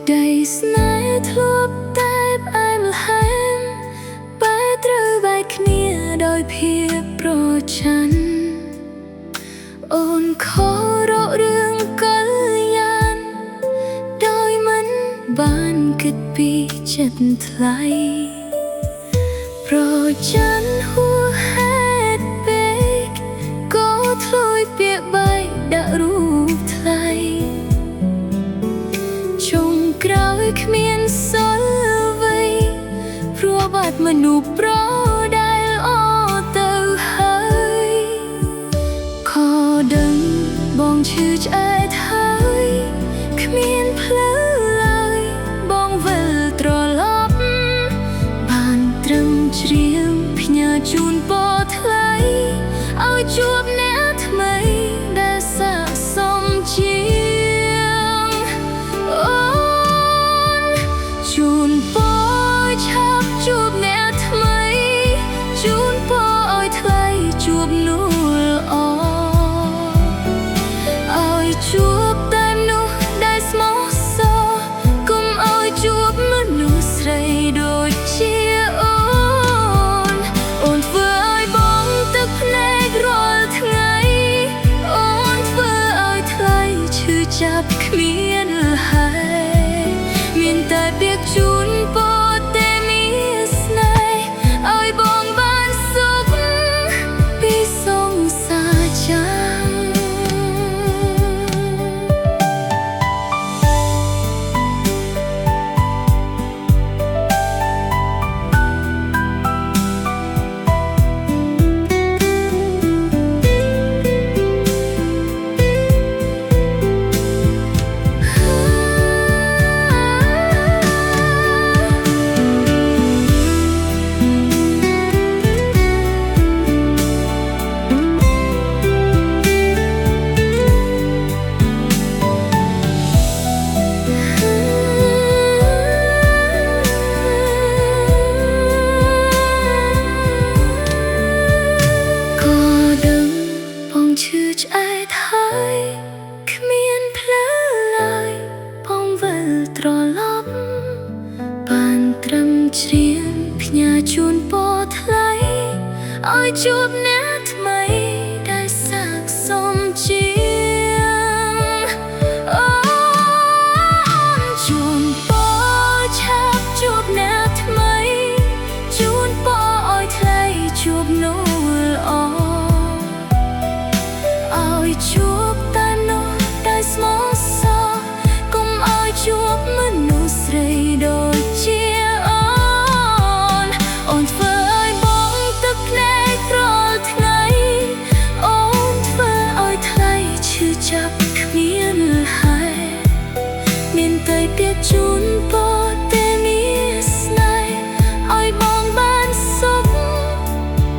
Đầy snái thuốc tay ai mà hẹn Bài trừ bài khnia đôi phía pro chắn Ôn khó rõ rương có yan Đôi mắn ban kết bị chất lại Pro chắn hua hết bếch Có thôi bịa bài đã rụp lại Trong krauj khmien sol vây Rùa bát mà nụ pro đai o tờ hơi Khó đừng bong chư trái thái Khmien plơ lời bong vờ trò lóp Bàn trầm triêm nhà chun bó thay Ôi chuộc nét mây đã xa xong chiêng Chun bó chắp chuộc nét mây Chun bó ôi thay chuộc nụ lọ Ôi chuộc tay nụ đai smó xo Cùng ôi chuộc mơ nụ srei đôi chia Ôn vừa ôi bóng tức nét rồi ngày Ôn vừa ôi thay chư chắp khmien hai Miền tai biết chun bó tê miết này Ôi bóng ban xúc bi sông xa chăng chư trái thái Khmien plơ lời bong vờ trò lóp Bàn trầm triêm nhà chun bó thay Ôi chuộc nét mây đai sạc xong chiêng Chun bó chắp chuộc nét mây Chun bó ôi thay chuộc nụ lọ Ôi chuộc ta nụ đai smó xo Cùng ôi chuộc mơ nụ srei đôi chia Ôn vơ ôi bóng tức nét rồi ngày Ôn vơ ôi thay chư chắp khmien hai Miền Tây biết chun bó tê miết này Ôi bóng ban xúc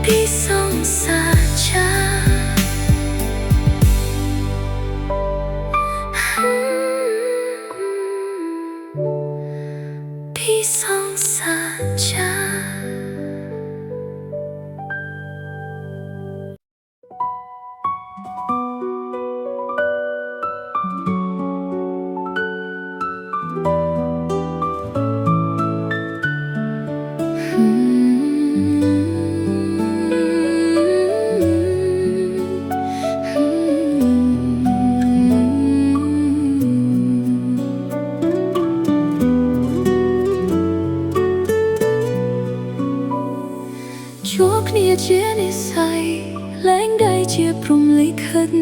bi sông xa cha Bi sông xa cha Chúa khnia chiaนิสัยแล้งได้เจียพรหมลิขิต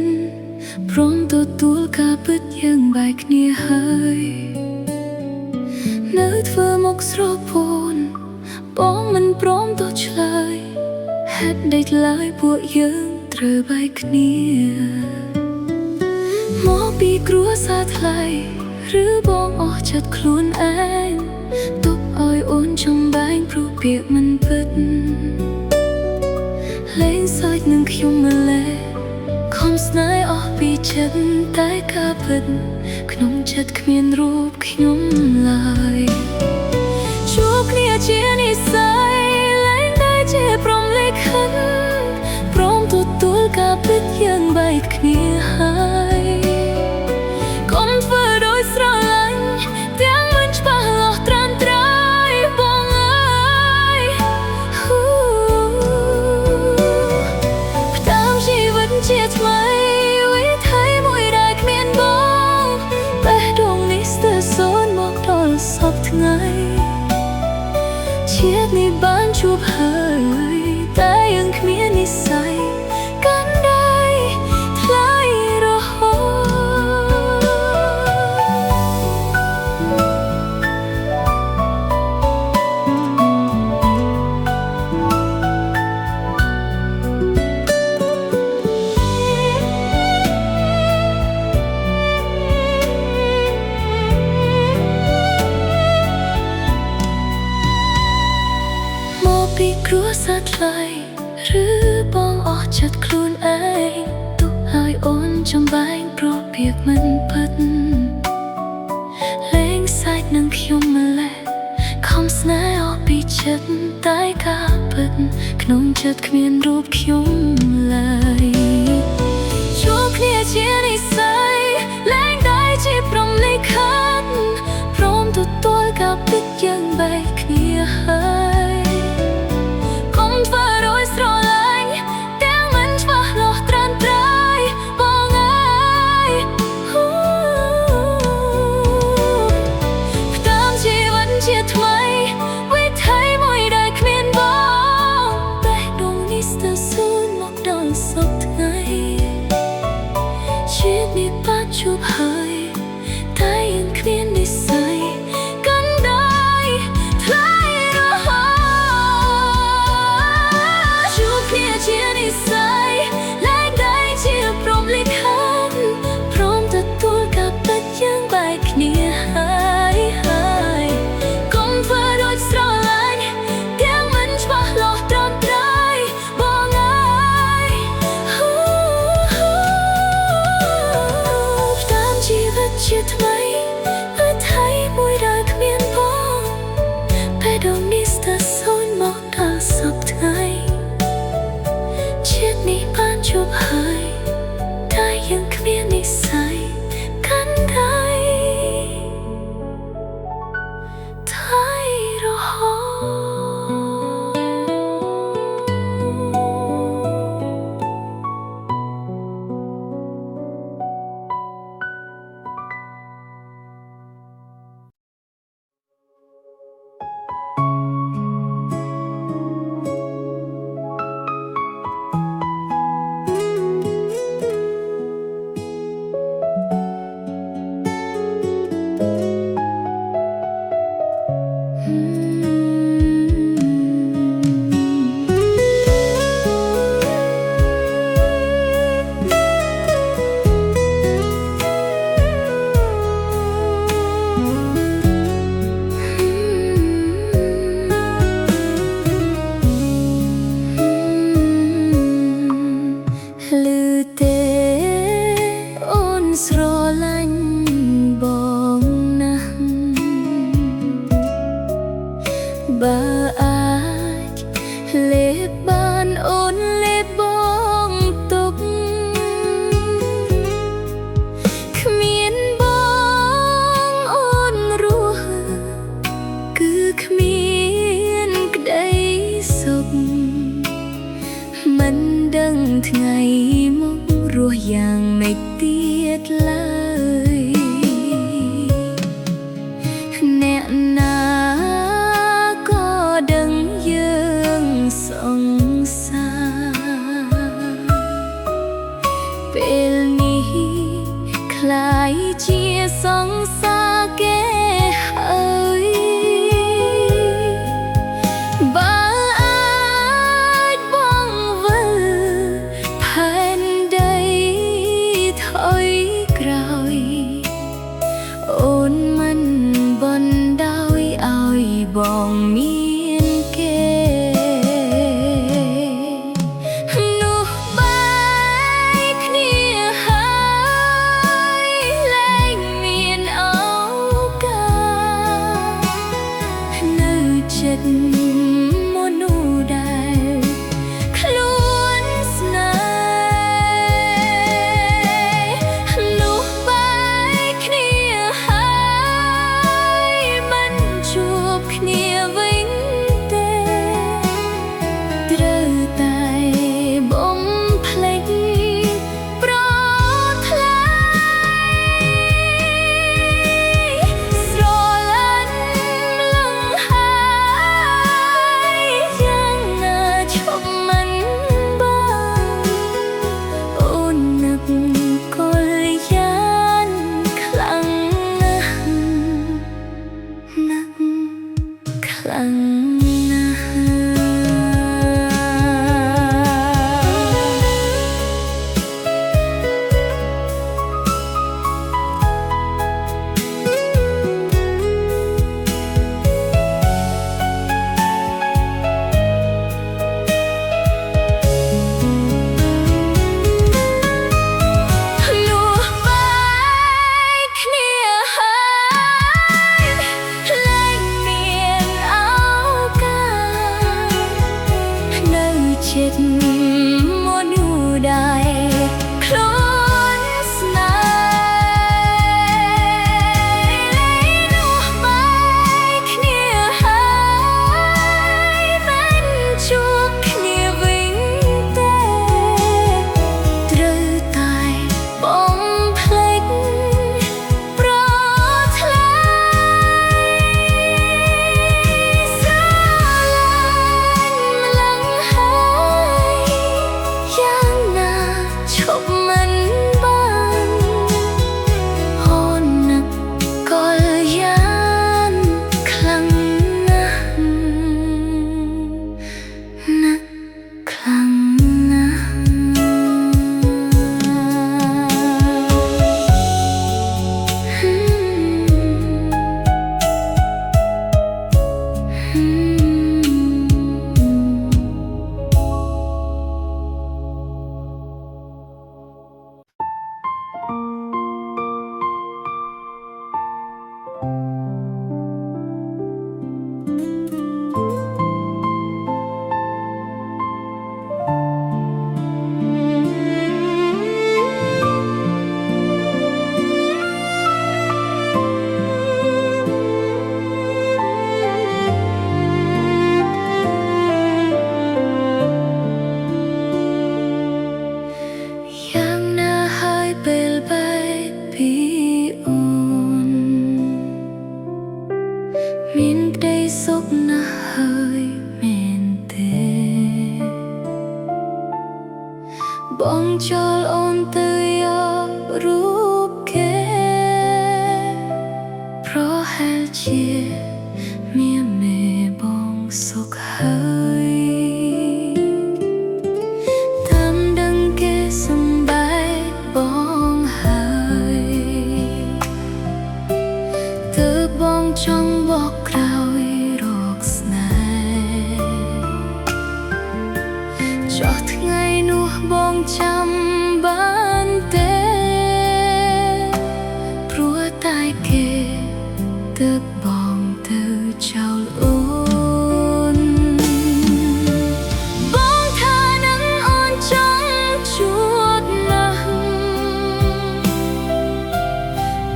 พร้อมตัวตัวกาปิดยังใบขเนียหายเนื้อเธอมกสรพนป้องมันพร้อมตัวเฉลยเฮ็ดได้หลายพวกยังเตรใบขเนียหมอปีกลัวสาทลายหรือบ้องออกจัดคลุนแอนตบอ้อยอ้นจงใบพรูเปียกมันปิดLên soi nâng khiêu mơ lệ Không snai ở bị chất tay ca bật Khnom chất khmien rụp khiếm lại Chúc nia chia ni say Lên đây chia prom lê khăn Prom tụt tụt ca bật yang bay khnia hai Con vừa đôi sra lạnh Tiếng ជាថ្មីវិថីមួយដែលគ្មានបងបេះដូងនេះស្ទើរសូន្យមកដល់សពថ្ងៃជាតិនេះបានជួបហើយតែยังគ្មាននិស្ស័យកាន់ដៃថ្លៃរហូតពីគ្រួសារថ្លៃឬបងអស់ចិត្តខ្លួនឯងទុកឲ្យអូនចំបែងព្រោះពាក្យមិនពិតលេងសាច់នឹងខ្ញុំម្លេះខំស្នេហ៍អស់ពីចិត្តតែការពិតក្នុងចិត្តគ្មានរូបខ្ញុំឡើយជួបគ្នាជានិស្ស័យលែងតែជាព្រំលិខិតព្រមទទួលការពិតយ៉ាងបែកគ្នាហើយជាថ្មីវិថីមួយដែលគ្មានបងបេះដូងនេះស្ទើរសូន្យមកដល់សពថ្ងៃជាតិនេះបានជួបហើយតែยังគ្មាននិស្ស័យកាន់ដៃថ្លៃរហូតជួបគ្នាជានិស្ស័យលែងតែជាព្រំលិខិតព្រមទទួលការពិតយ៉ាងបែកគ្នាហើយជាថ្មីវិថីមួយដែលគ្មានបងបេះដូងនេះស្ទើរសូន្យមកដល់សពថ្ងៃជាតិនេះបានជួបហើយតែยังគ្មាននិស្ស័យកាន់ដៃថ្លៃរហូតបើអាចលេបបានអូនលេបបងទុកគ្មានបងអូនរស់គឺគ្មានក្តីសុខមិនដឹងថ្ងៃមករស់យ៉ាងម៉េចទៀតឡើយអ្នកណាពេលនេះคล้ายជាសង្សារគេហើយបើអាចបងវិលផែនដីថយក្រោយអូនមិនបណ្ដោយឲ្យបងមានគេហើយលែងមានអូ លអូនទៅយករូបគេเพราะហេតុជាមានមេបងសុខហើយតាមដឹងគេសំបែកបងហើយទើបបងចង់បកក្រោយរកស្នេហ៍ចុះថ្ងៃនោះបងចាំបានទេព្រោះតែគេទើបបងទៅចោលអូនបងថានឹងអូនចង់ជួបណាស់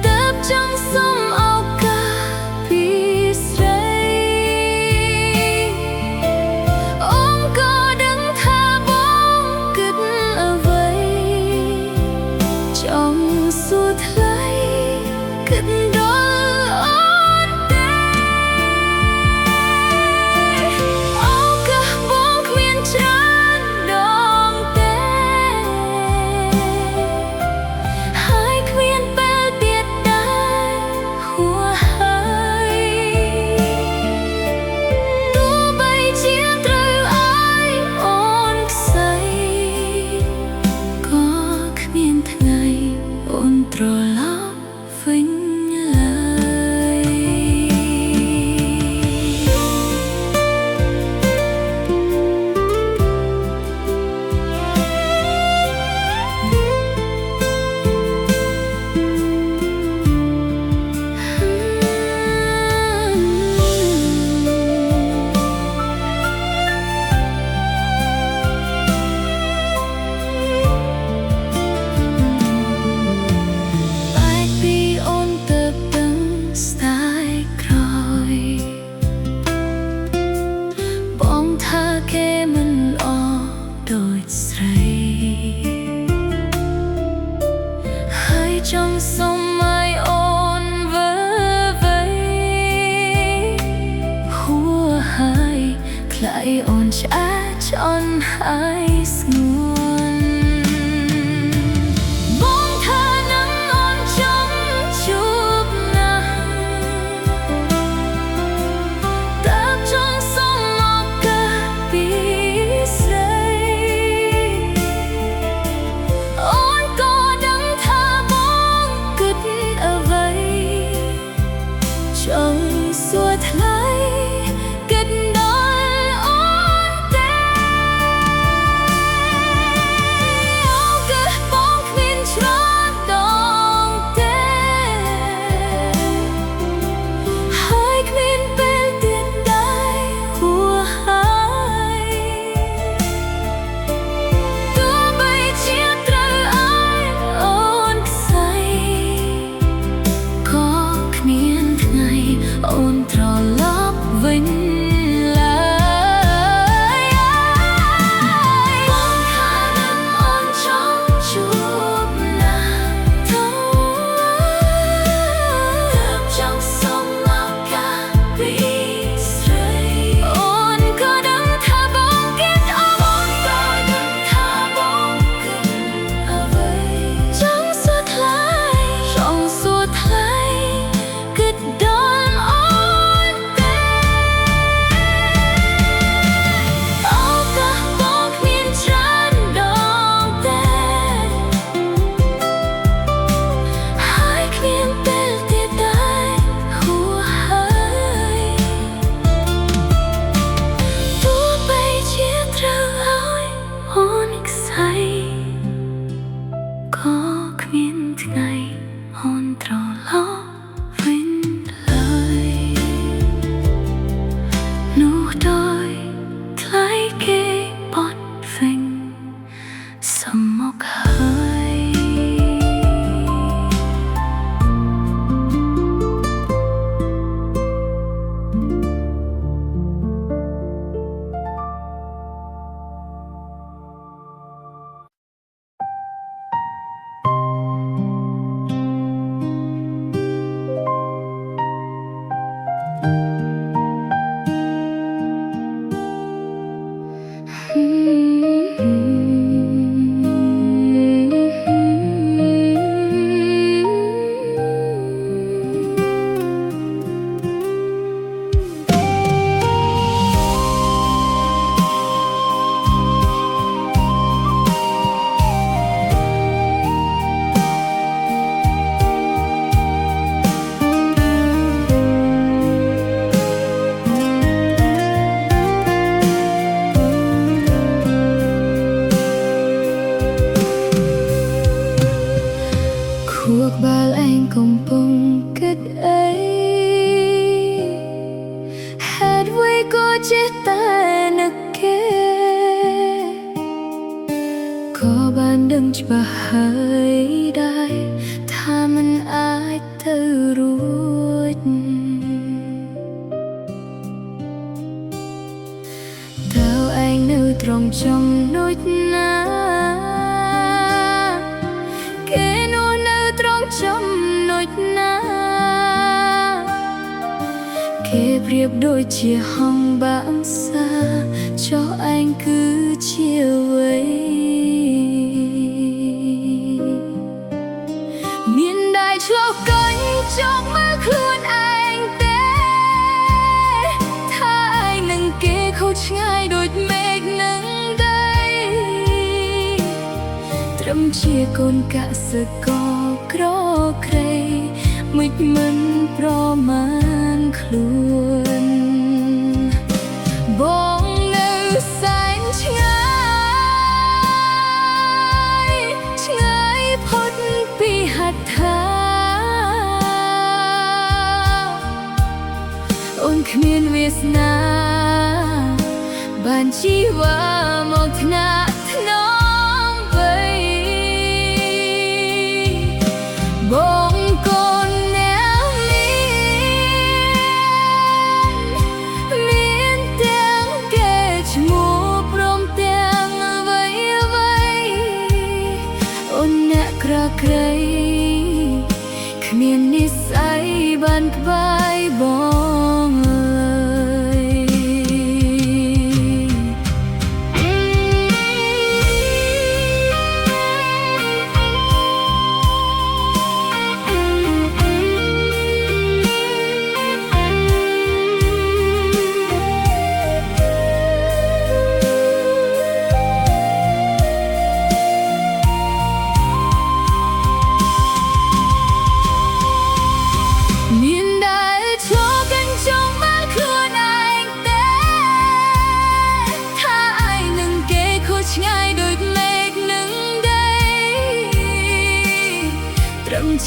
ទើបចង់សុំឱកាសពីស្រីអូនក៏ដឹងថាបងគិតអ្វីចង់សួរថ្លៃគិតដល់អូនទេឱកាសបងគ្មានច្រើនដងទេហើយគ្មានពេលទៀតដែរហួសហើយទោះបីជាត្រូវឲ្យអូនខ្សែក៏គ្មានថ្ងៃអូនត្រឡប់វិញឡើយបែកពីអូនទើបដឹងស្ដាយក្រោយបងថាគេមិនល្អដូចស្រីហើយចង់សុំឲ្យអូនវើវៃហួសហើយខ្លាយអូនឆ្អែតឆ្អន់ហើយស្ងួនបងថានឹងអូនចង់ជួបណាស់តើបចង់សុំឱកាសពីស្រីអូនក៏ដឹងថាបងគិតអ្វីចង់សួរថ្លៃគិតដល់អូនទេឱកាសបងគ្មានច្រើនដងទេហើយគ្មានពេលទៀតដែរហួសហើយទោះបីជាត្រូវឲ្យអូនខ្សែក៏គ្មានថ្ងៃអូនត្រឡប់វិញឡើយបងថានឹងអូនចង់ជួបណាស់ទើបចង់សុំឱកាសពីស្រីអូនក៏ដឹងថាបងគិតអ្វីអូនក៏ដឹងថាបងគិតអ្វីចង់សួរថ្លៃគិតដល់អូនទេឱកាសបងគ្មានច្រើនដងទេហើយគ្មានពេលទៀតដែរហួសហើយទោះបីជាត្រូវឲ្យអូនខ្សែក៏គ្មានថ្ងៃអូនត្រឡប់វិញឡើយនោះដោយថ្លៃគេបត់វិញសំមកហើយ เ cuộc bao anh cùng bông kết ấy hát với cô chết ta nực kê có ban đừng cho bà hơi đai tha mình ai từ ruột tao anh nơi trong trong nỗi na kê nô nơi trong trong nỗi na kê riệp đôi chia hồng bão xa cho anh cứ chiều ấy miền đại cho cánh trong mơ khuôn anh té tha ai nâng kê khâu ngay đôi mệt nâng đây trầm chia con cả sự có gro kray mịch mình pro man khuôn bóng nữ xanh ngay phút bị hạt thả ôn khmiên Việt Nam bàn chi và một nát nóm vậy bóng con néo miên tiếng kể mùa prom tiếng vây vây ôn nẹ kra kray khmiên nisai ban vai bóng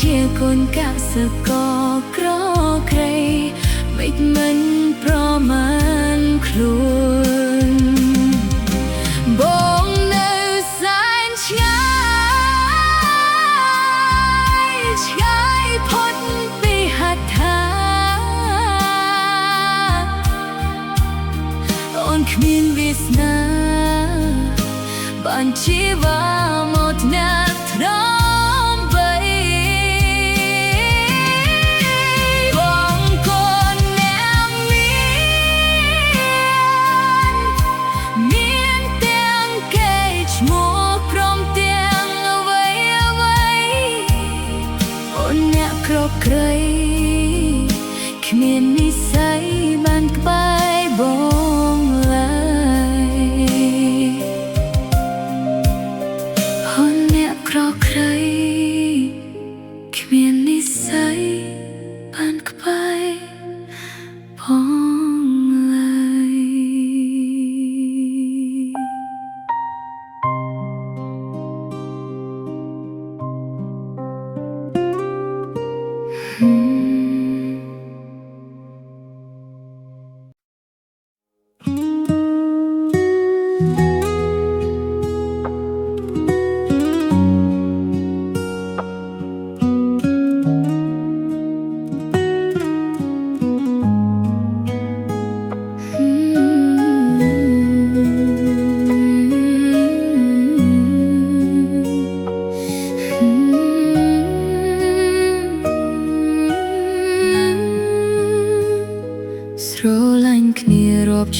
chia con cả sự có gro kray mịch mình pro man khuôn bóng nữ xanh trái phút bị hạt thả ôn khmiên Việt Nam bạn chỉ vào một nát đó kray khmiên nisai ban vai bóng lại hôn nẹ kro kray khmiên nisai ban vai bóng lại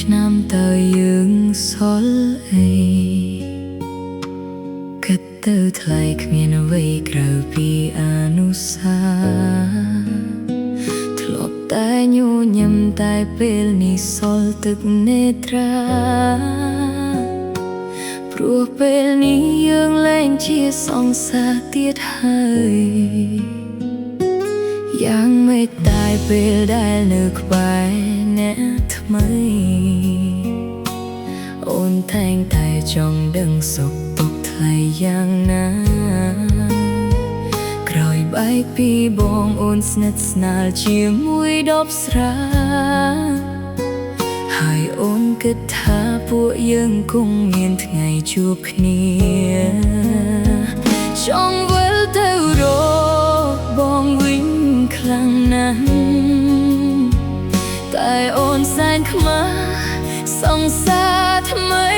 ឆ្នាំតើយើងសល់អីគិតទៅថ្លៃគ្មានអ្វីក្រៅពីអនុសាធ្លាប់តែញញឹមតែពេលនេះសល់ទឹកនេត្រាព្រោះពេលនេះយើងលែងជាសង្សារទៀតហើយយ៉ាងមេត្តាពេលដែលនៅក្បែរអ្នកថ្មីអូនតែងតែចង់ដឹងសុខទុក្ខថ្លៃយ៉ាងណាក្រោយ បែកពីបងអូនស្និទ្ធស្នាលជាមួយដប់ស្រាហើយអូនគិតថាពួកយើងគង់មានថ្ងៃជួបគ្នាចង់វិលទៅរកបងវិញខ្លាំងណាស់តែអូនសែនខ្មាស់សង្សារថ្មី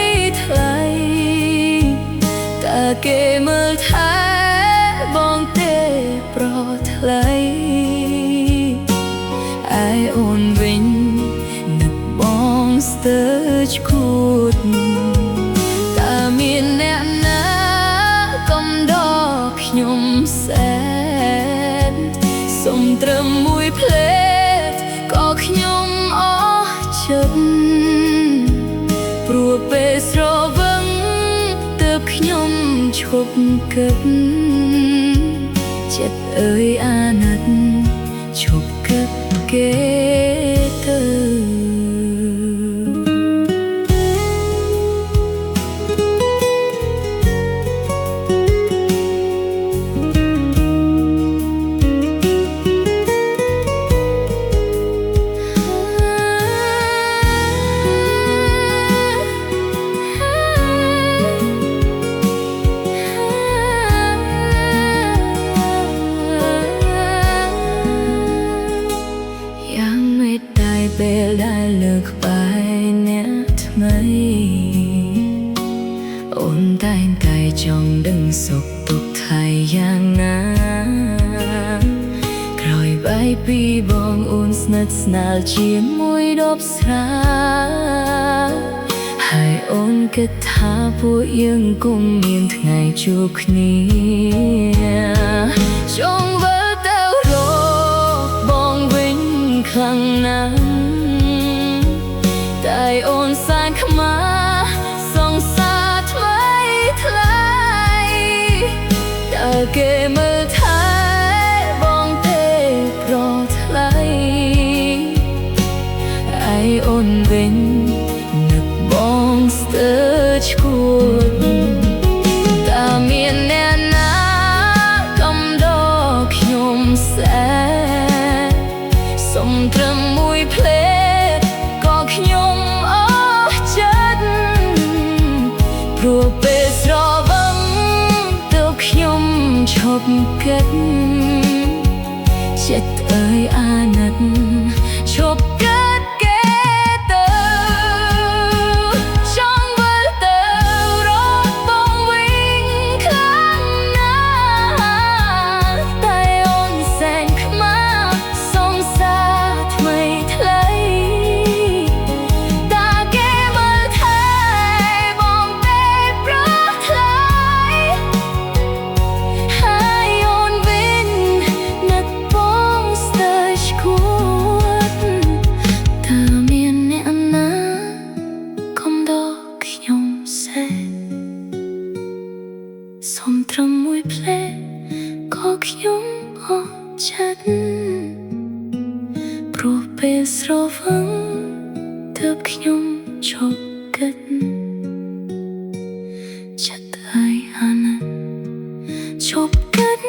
ថ្លៃតើគេមើលថែបងទេប្រថ្លៃឯអូនវិញនឹកបងស្ទើរឈួតតើមានអ្នកណាកំដរខ្ញុំសែនសុំត្រឹមមួយភ្លេតក៏ខ្ញុំអស់ចិត្តព្រោះពេលស្រវឹងទើបខ្ញុំឈប់គិតចិត្តអើយអាណិតឈប់គិតគេទៅពេលដែលលើកបាយអ្នកថ្មីអូនតែងតែចង់ដឹងសុខទុក្ខថៃយ៉ាងណាក្រោយបែកពីបងអូនស្និទ្ធស្នាលជាមួយដប់ស្រាហើយអូនគិតថាពួកយើងគង់មានថ្ងៃជួបគ្នាចង់វិលទៅរកបងវិញខ្លាំងណាស់តែអូនសែនខ្មាស់សង្សារថ្មីថ្លៃតើគេមើលថែបងទេប្រថ្លៃឯអូនវិញនឹកបងស្ទើរឈួតតើមានអ្នកណាកំដរខ្ញុំសែនសុំត្រឹមមួយភ្លេតក៏ខ្ញុំព្រោះពេលស្រវឹងទើបខ្ញុំឈប់គិតចិត្តអើយអាណិតឈប់គិតគេទៅចង់វិលទៅរកបងវិញខ្លាំងណាស់តែអូនសែនខ្មាស់សង្សារថ្មីថ្លៃសុំត្រឹមមួយភ្លេតក៏ខ្ញុំអស់ចិត្តព្រោះពេលស្រវឹងទើបខ្ញុំឈប់គិតចិត្តហើយអាណិតឈប់គិត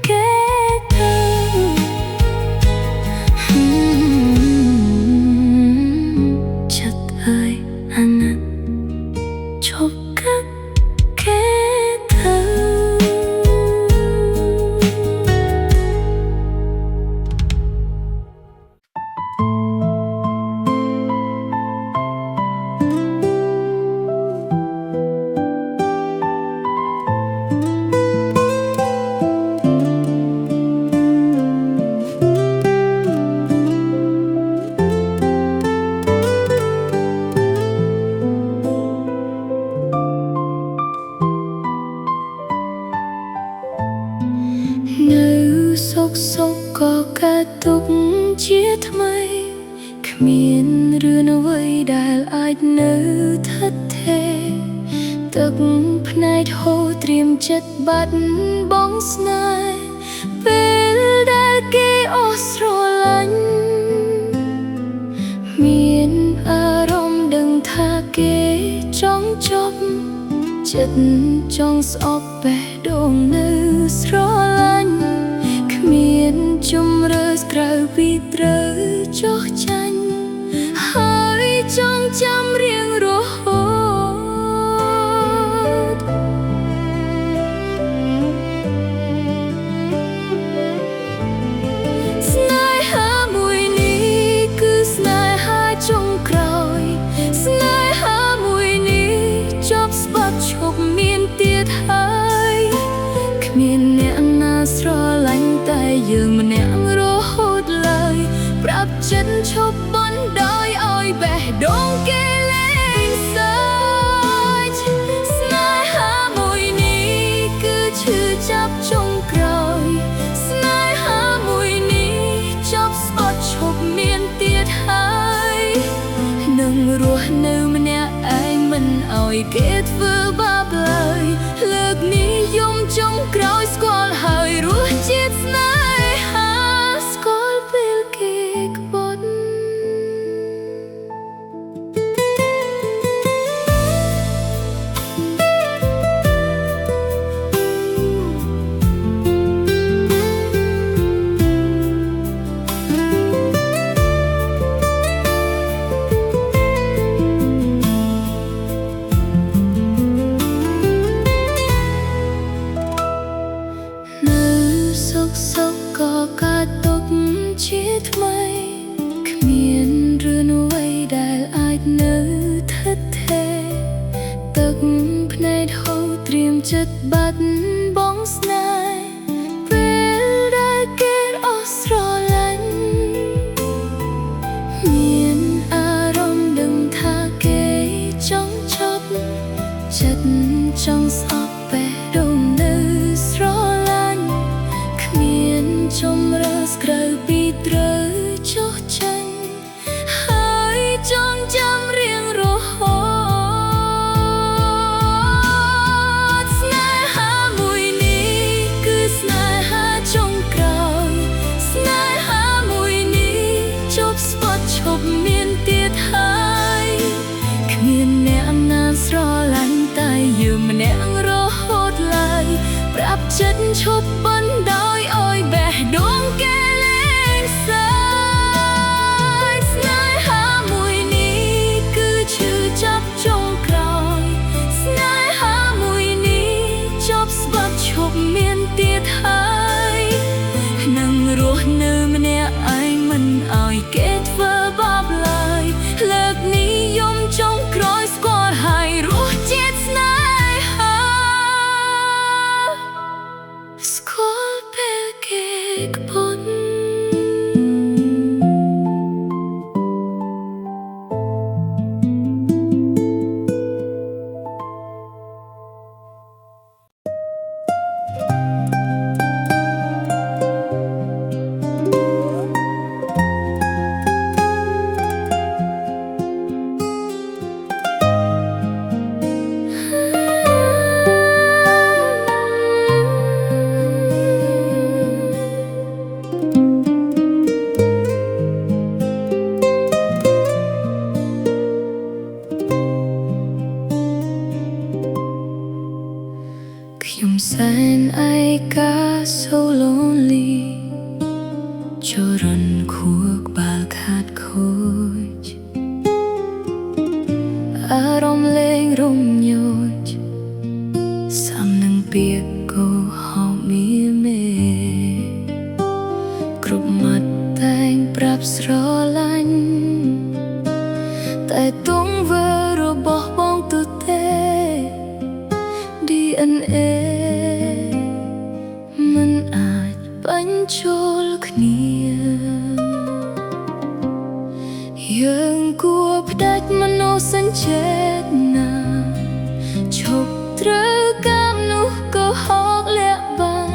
គេទៅចិត្តហើយអាណិតឈប់គិតគេសុខក៏កើតទុកជាថ្មីគ្មានរឿងអ្វីដែលអាចនៅថិតថេរទឹកភ្នែកហូរត្រៀមចិត្តបាត់បង់ស្នេហ៍ពេលដែលគេអស់ស្រឡាញ់មានអារម្មណ៍ដឹងថាគេចង់ចប់ចិត្តចង់ស្អប់បេះដូងនៅស្រឡាញ់ មានអ្នកណាស្រឡាញ់តែយើងម្នាក់រហូតឡើយប្រាប់ចិត្តឈប់បណ្ដោយឲ្យបេះដូងគេលែងសើចស្នេហាមួយនេះគឺឈឺចាប់ចុងក្រោយស្នេហាមួយនេះចប់ស្បត់ឈប់មានទៀតហើយនឹងរស់នៅម្នាក់ឯងមិនឲ្យគេធ្វើបាបឡើយលើកនិយមចុងក្រោយស្គាល់ហើយរសជាតិស្នេហាស្គាល់ពេលគេក្បត់សុខក៏កើតទុកជាថ្មីគ្មានរឿងអ្វីដែលអាចនៅថិតថេរទឹកភ្នែកហូរត្រៀមចិត្តបាត់បង់ស្នេហ៍ពេលដែលគេអស់ស្រឡាញ់មានអារម្មណ៍ដឹងថាគេចង់ឈប់ចិត្តចង់ស្អប់បេះដូងនៅស្រឡាញ់ជំរឿសក្រៅពីត្រូវចុះចាញ់ហើយចងចាំរៀងរហូតស្នេហាមួយនេះគឺស្នេហាចុងក្រោយស្នេហាមួយនេះចប់ស្បត់ឈប់មានទៀតហើយគ្មានអ្នកណាស្រឡាញ់តែយើងម្នាក់រហូតឡើយប្រាប់ចិត្តឈប់បណ្ដោយឲ្យបេះដូងគេលែងសើចស្នេហាមួយនេះគឺឈឺចាប់ចុងក្រោយស្នេហាមួយនេះចប់ស្បត់ឈប់មានទៀតហើយនឹងរស់នៅម្នាក់ឯងមិនឲ្យគេធ្វើបាបឡើយលើកនិយមចុងក្រោយស្គាល់ហើយរសជាតិស្នេហាស្គាល់ពេលគេក្បត់ខ្ញុំសែនឯកា so lonely ចូលរនខួរក្បាលខាតខូចអារម្មណ៍លែងរំញោចសាំនឹងពាក្យកោហៅមានមេគ្រប់មាត់តែងប្រាប់ស្រឡាញ់តែទង្វើរបស់បងទូទេ DNA មិនអាចបញ្ចូលគ្នាយើងគួរផ្ដាច់មនោសញ្ចេតនាឈប់ត្រូវកម្មនោះក៏ហកលាក់បាំង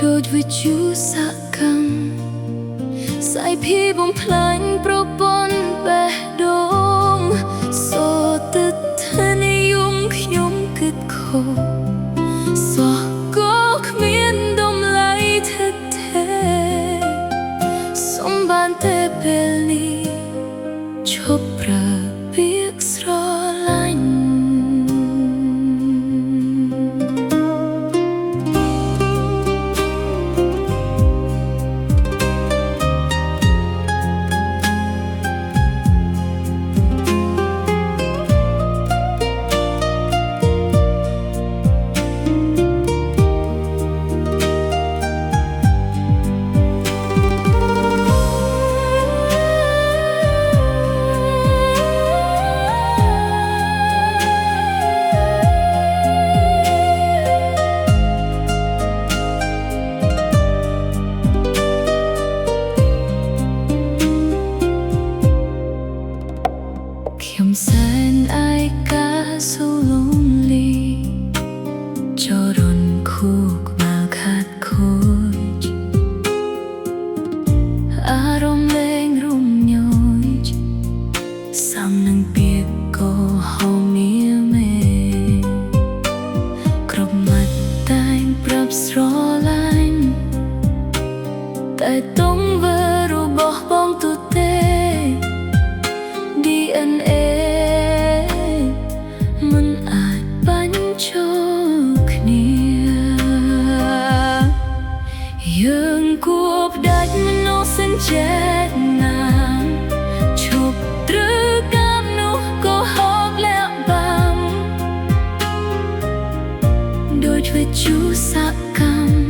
ដូចវិទ្យុសកម្មสายพี่បំផ្លាញប្រព័ន្ធបេះដូងសូទិដ្ឋានិយមខ្ញុំគិតខុសសោះក៏គ្មានតម្លៃថិតថេរសូមបានតែពេលនេះឈប់ប្រើពាក្យស្រឡាញ់ เ រនខួរក្បាលខាត់ខូចអារម្មណ៍លែងរំញោចសំនឹងពាក្យក៏ហៅមានមេគ្រប់មាត់តែងប្រាប់ស្រឡាញ់តែទុំវើរបស់បងទូទេ DNA មិនអាចបាញ់ចូលគ្នាយើងគួរផ្ដាច់មនោសញ្ចេតនាឈប់ត្រឹកកម្មនោះក៏ហូបលាក់បាំដូចវិទ្យុសកម្ម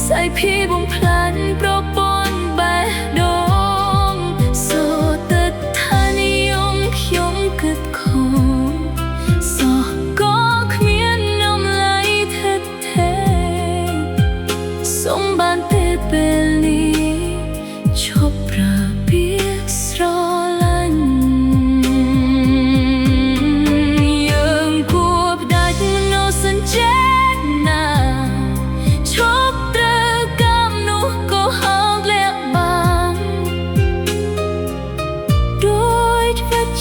สายพี่บุมพลันโปรปนบะดงโซตัดทานิยมขยมกึดคงสอก็ขมียนนมไหลเถิดเทสมบันเตเปลีชอบระเบียกสรลันยังควบดัดมโนสัญเจตนาชอบ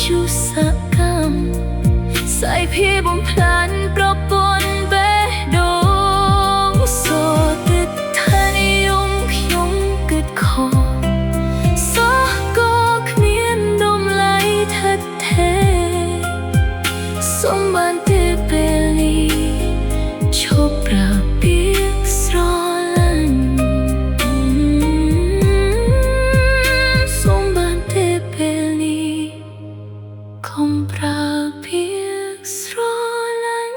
ชูสกรรมใส่พี่บุมพลันปรปนเบดงโซติดทานิยมขยมกึดคอสอก็ขมียนดมไหลเถิดเทสมบันเตเปลีชอบระเบียกสรลันสมบันเตเปลีคงปราเพียกสรลัน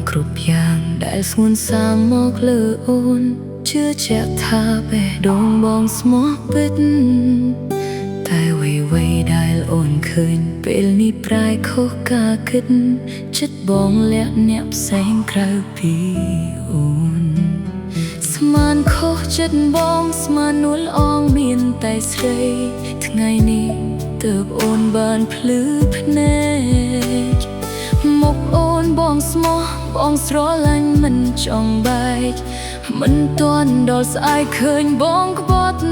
គ្រប់យ៉ាងដែលស្ងួនសាមមកលើអូនជឿជាក់ថាបេះដូងបងស្មោះពិតតែអ្វីៗដែលអូនឃើញពេលនេះប្រែខុសការគិតចិត្តបងលាក់អ្នកផ្សេងក្រៅពីអូនស្មានខុសចិត្តបងស្មាននួលអងមានតែស្រីថ្ងៃនេះទើបអូនបានភ្លឺភ្នែកមុខអូនបងស្មោះបងស្រឡាញ់មិនចង់បែកមិនទាន់ដល់ស្អែកឃើញបងក្បត់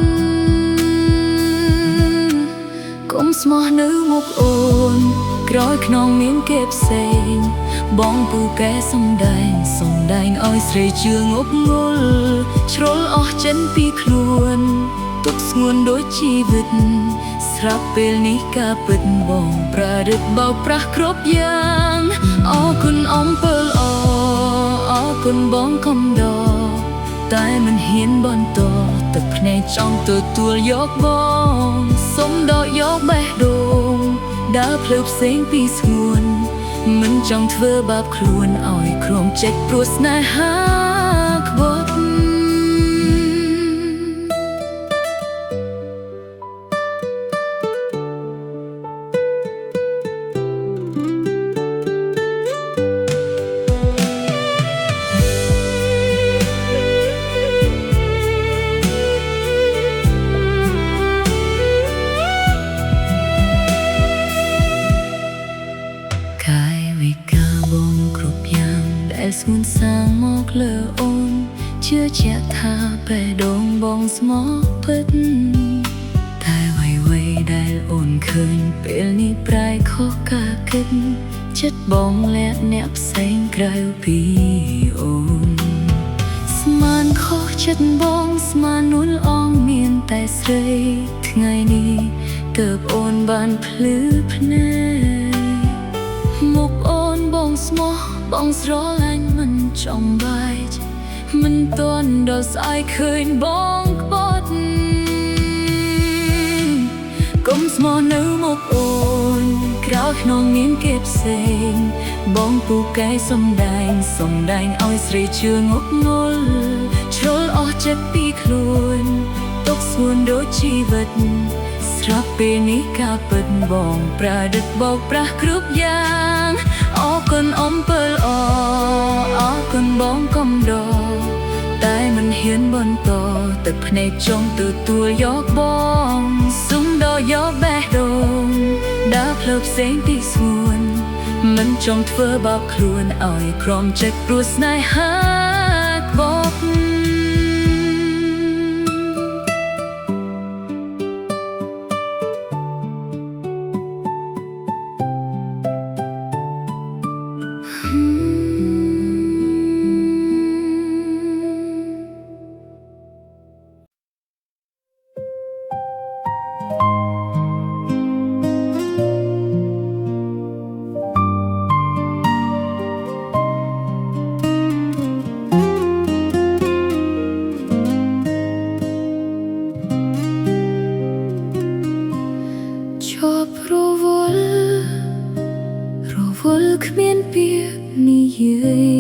កុំស្មោះនៅមុខអូនក្រោយខ្នងមានគេផ្សេងបងពូកែសំដែងឲ្យស្រីជឿងប់ងល់ជ្រុលអស់ចិនពីខ្លួនទុកស្ងួនដូចជីវិតស្រាប់ពេលនេះការពិតបងប្រឌិតបោកប្រាស់គ្រប់យ៉ាងអរគុណអំពើល្អអរគុណបងកំដរតែមិនហ៊ានបន្តទឹកភ្នែកចង់ទទួលយកបងសុំដកយកបេះដូងដើរភ្លើផ្សេងពីស្ងួនមិនចង់ធ្វើបាបខ្លួនឲ្យក្រុមចេចព្រោះស្នេហាក្បត់ស្ងួនសាងមកលើអូនជឿជាក់ថាបេះដូងបងស្មោះពិតតែអ្ ឃើញពេលនេះប្រែខុសការគិតចិត្តបងលាក់អ្នកផ្សេងក្រៅពីអូនស្មានខុសចិត្តបងស្មាននួនអងមានតែស្រីថ្ងៃនេះទើបអូនបានភ្លឺភ្នែកមុខអូនបងស្មោះបងស្រឡាញ់មិនចំបាច់មិនតន់ដល់ស្អែកឃើញបងក្បត់កុំស្មោះនៅមុខអូនក្រោយក្នុងមានគេផ្សេងបងពូកែសំដែងឲ្យស្រីជឿងប់ងល់ជ្រុលអស់ចិត្តពីខ្លួនទុកស្ងួនដូចជីវិតស្រាប់ពេលនេះការពិតបងប្រឌិតបោកប្រាស់គ្រប់យ៉ាងអរគុណអំពិលអរគុណបងកំដរតែមិនហ៊ានបន្តទឹកភ្នែកចង់ទទួលយកបងសុំដល់យកបេះដូងដើរផ្លូវផ្សេងទីស្ងួនមិនចង់ធ្វើបាបខ្លួនឲ្យក្រំចិត្តព្រោះស្នេហាក្បត់គ្មានពាក្យនិយាយ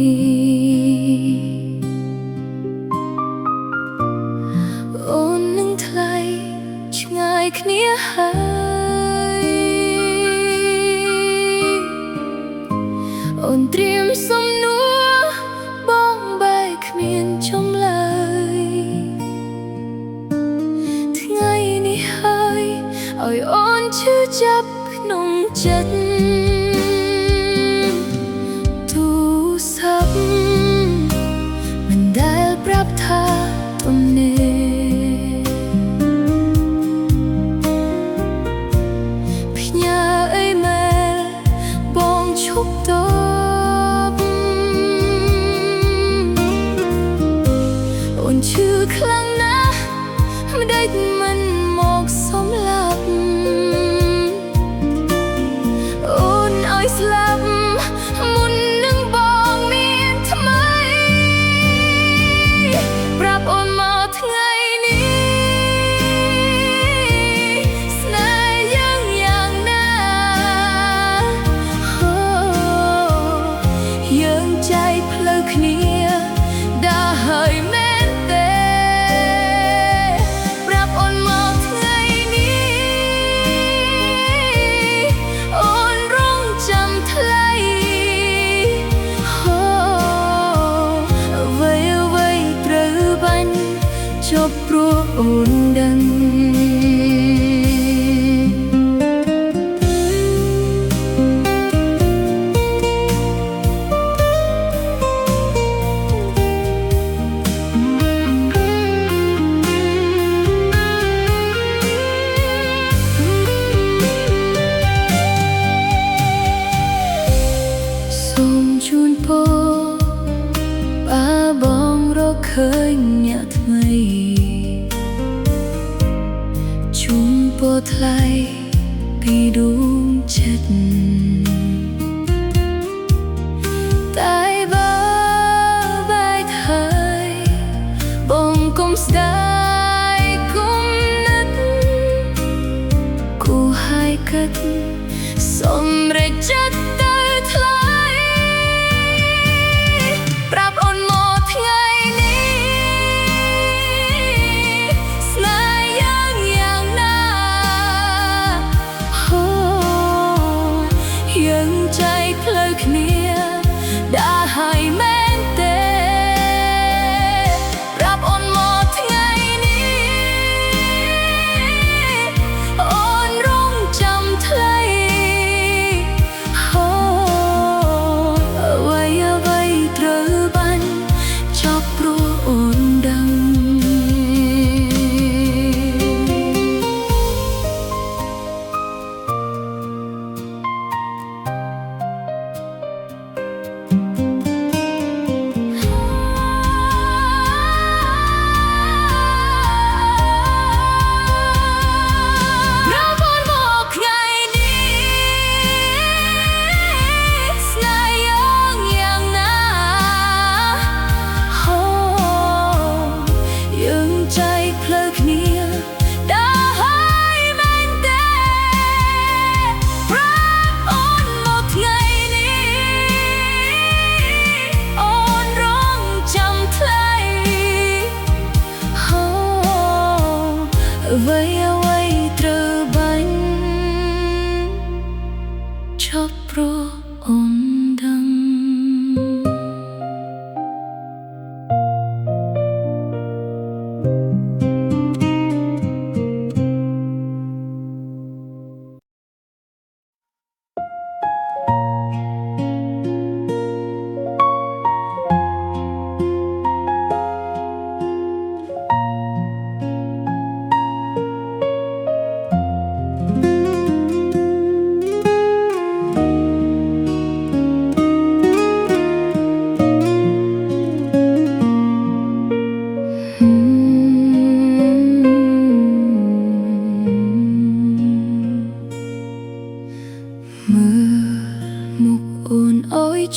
អូននឹងថ្លៃឆ្ងាយគ្នាហើយអូនត្រៀមសំនួរបងបែកគ្មានចំឡើយថ្ងៃនេះហើយឲ្យអូនឈឺចាប់ក្នុងចិត្តមិនដែលប្រាប់ថាទំនេរផ្ញើអីមែលបងឈប់តបអូនឈឺខ្លាំងណាស់មិនដេចមិនមកសំឡាប់អូនឲ្យស្លាប់ចប់ព្រោះអូនដឹងសូមជូនពរបាបងរកឃើញអ្នកថ្មីជូនពរថ្លៃពីដួងចិត្តតែបើបែកហើយបងកុំស្ដាយគុំនឹកគូហើយគិតសម្រេចចិត្តទៅថ្លៃប្រាប់អូនមកថ្ងៃใจเพลอគ្នាđãហើយមែនទេប្រាប់អូនមកថ្ងៃនេះអូនរងចាំថ្លៃអូ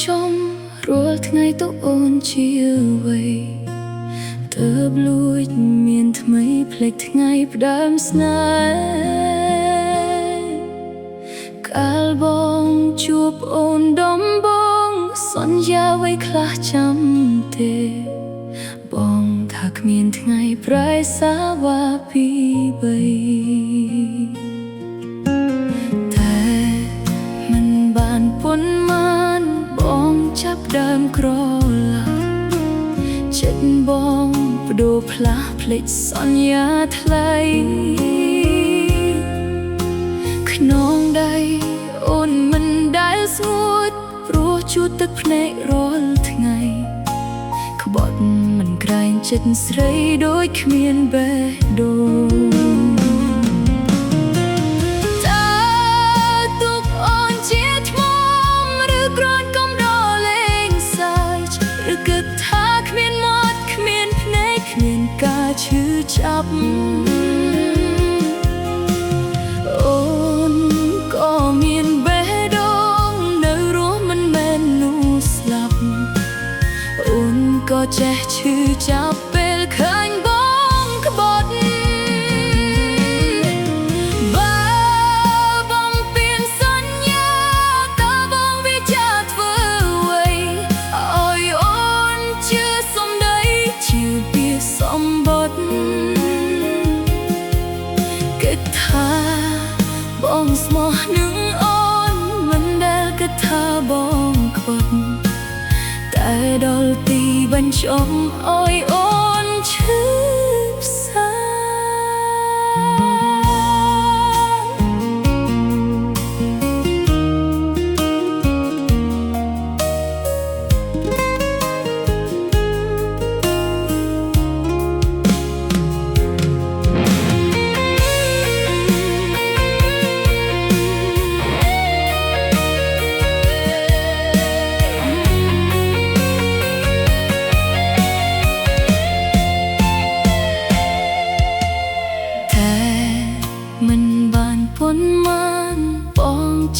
ชมรัวថ្ងៃទៅអូនជាអ្វីទើបលួចមានថ្មីភ្លេចថ្ងៃផ្ដើមស្នេហ៍កាលបងជួបអូនដំបងសន្យាไว้ខ្លះចាំទេបងថាគ្មានថ្ងៃប្រែសាវ៉ាពីបីតែមិនបានប៉ុន្មានបងចាប់ដើមក្រឡាចិត្តបងបដូរផ្លាស់ភ្លេចសន្យាថ្លៃខ្នងដៃអូនមិនដែលស្ងួតព្រោះជួតទឹកភ្នែករាល់ថ្ងៃក្បត់មិនក្រែងចិត្តស្រីដូចគ្មានបេះដូងឈឺចាប់អូនក៏មានបេះដូងនៅរស់មិនមែននោះស្លាប់អូនក៏ចេះឈឺចាប់ពេលឃើញបងក្បត់បើបងពៀនសន្យាតើបងវាចាធ្វើអ្វីឲ្យអូនជឿសំដីជឿពីសម្បត្តិគិតថាបងស្មោះនឹងអូនមិនដែលគិតថាបងខ្វត់តែដល់ទីបញ្ចប់ឲ្យអូនឈឺផ្សា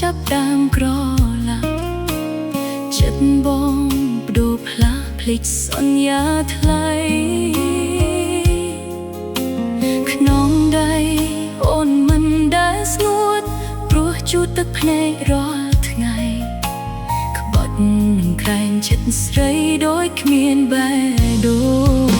ចាប់ដើមក្រឡាចិត្តបងបដូរផ្លាស់ភ្លេចសន្យាថ្លៃខ្នងដៃអូនមិនដែលស្ងួតព្រោះជូតទឹកភ្នែករាល់ថ្ងៃក្បត់នឹងក្រែងចិត្តស្រីដូចគ្មានបេះដូង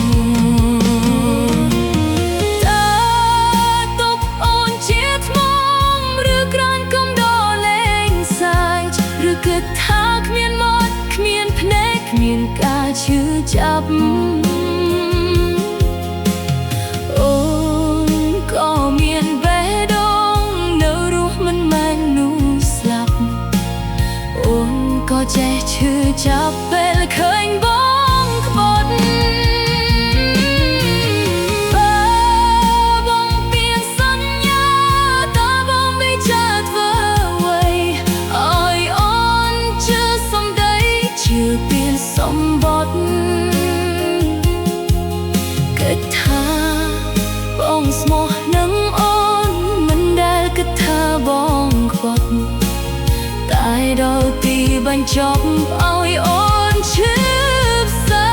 គិតថាគ្មានមាត់គ្មានភ្នែកគ្មានការឈឺចាប់អូនក៏មានបេះដូងនៅរស់មិនមែននោះស្លាប់អូនក៏ចេះឈឺចាប់ពេលឃើញបងក្បត់សម្បត្តិគិតថាបងស្មោះនឹងអូនមិនដែលគិតថាបងខ្វត់តែដល់ទីបញ្ចប់ឲ្យអូនឈឺផ្សា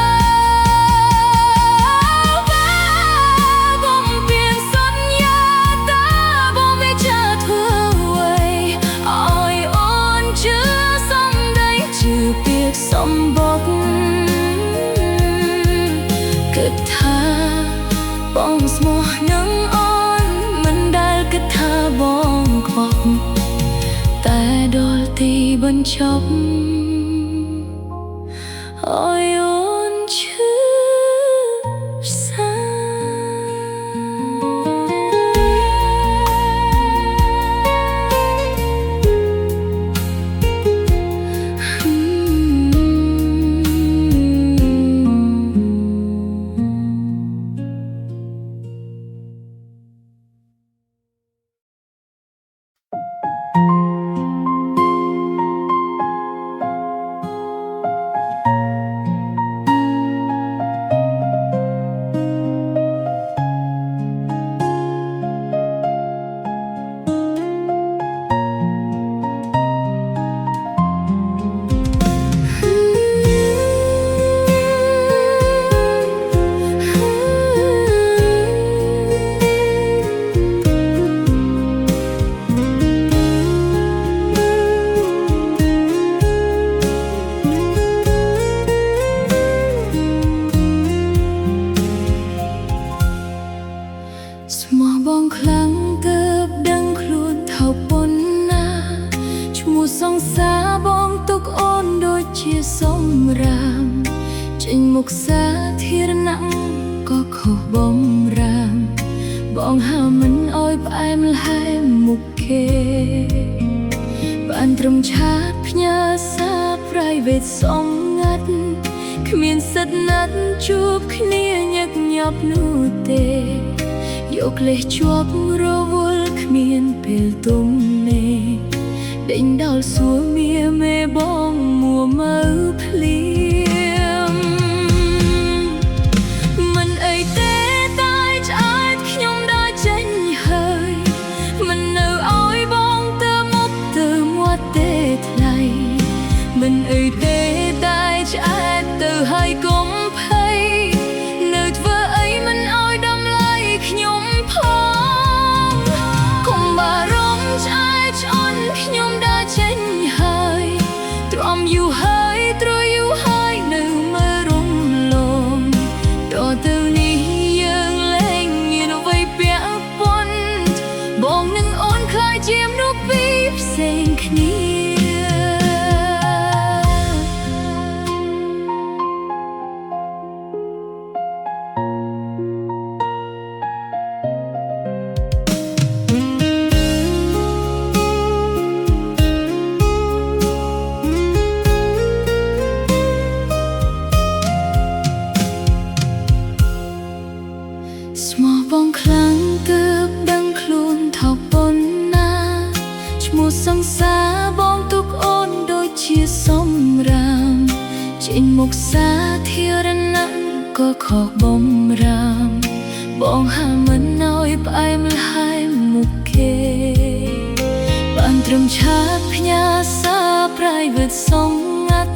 បងពៀនសន្យាតើបងវាចាធ្វើអ្វីឲ្យអូនជឿសំដីជឿពាក្យសម្បត្តិគិតថាបងស្មោះនឹងអូនមិនដែលគិតថាបងខ្វត់តែដល់ទីបញ្ចប់ឲ្យអូនឈឺផ្សា ជាសម្រាមចេញមុខសាធារណៈក៏ខុសបំរាមបងហាមិនអោយផ្អែមល្ហែមមុខគេបានត្រឹមឆាតផ្ញើសារ private សម្ងាត់គ្មានសិទ្ធណាត់ជួបគ្នាញឹកញាប់នោះទេយកលេសជាប់រវល់គ្មានពេលទំនេរដេញដល់សួរមៀមេបងមួមើភ្លៀមមិនអីទេតែឆ្អែតខ្ញុំដើរចេញហើយមិននៅអោយបងទៅមុខទៅមាត់ទេថ្លៃមិនអីទេតែឆ្អែតទៅហើយកុំភ័យនៅធ្វើអីមិនអោយដំឡៃខ្ញុំផងកុំបារម្ភឆ្អែតឆ្អន់ខ្ញុំដើរចេញហើយទ្រាំយូរហើយទ្រយូរហើយនៅមើលរំលងតទៅនេះយើងលែងមានអ្វីពាក់ព័ន្ធបងនឹងអូនខ្លាចជាមនុស្សពីរផ្សេងគ្នាស្មោះបងខ្លាំងទើបដឹងខ្លួនថោកប៉ុណ្ណាឈ្មោះសង្សារបងទុកអូនដូចជាសម្រាមចេញមុខសាធារណៈក៏ខុសបំរាមបងហាមិនអោយផ្អែមល្ហែមមុខគេបានត្រឹមឆាតផ្ញើសារ private សម្ងាត់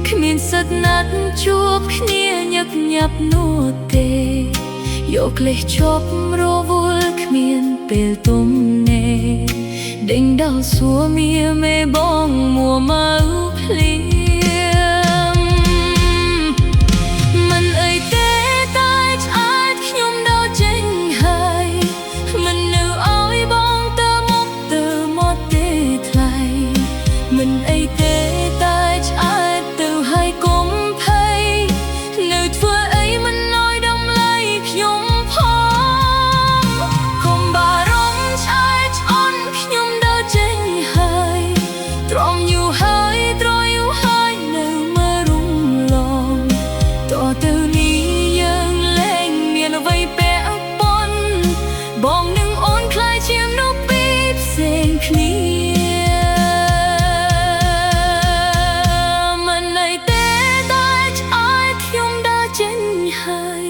គ្មានសិទ្ធណាត់ជួបគ្នាញឹកញាប់នោះទេយកលេសជាប់រវល់គ្មានពេលទំនេរដេញដល់សួរមៀមេបងមួមើភ្លៀមមិនអីទេតែឆ្អែតខ្ញុំដើរចេញហើយមិននៅអោយបងទៅមុខទៅមាត់ទេថ្លៃមិនអីទេតែឆ្អែតទៅហើយកុំភ័យនៅធ្វើអីមិនអោយដំឡៃខ្ញុំកុំបារម្ភឆ្អែតឆ្អន់ខ្ញុំដើរចេញហើយទ្រាំយូរហើយទ្រយូរហើយនៅមើលរំលងតទៅនេះយើងលែងមានអ្វីពាក់ព័ន្ធបងនឹងអូនខ្លាចជាមនុស្សពីរផ្សេងគ្នាមិនអីទេតែឆ្អែតខ្ញុំដើរចេញហើយ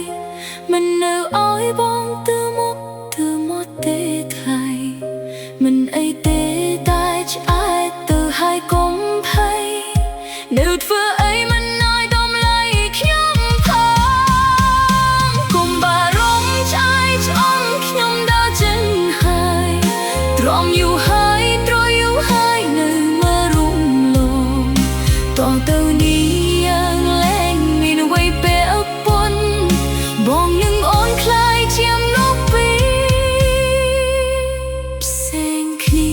មិននៅអោយបងទៅមុខទៅមាត់ទេថ្លៃមិនអីទេតែឆ្អែតទៅហើយកុំភ័យនៅធ្វើអីមិនអោយដំឡៃខ្ញុំផងកុំបារម្ភឆ្អែតឆ្អន់ខ្ញុំដើរចេញហើយទ្រាំយូរហើយទ្រយូរហើយនៅមើលរំលងតទៅនេះយើងលែងមានអ្វីពាក់ព័ន្ធបងនឹងអូនខ្លាចជាមនុស្សពីរផ្សេងគ្នា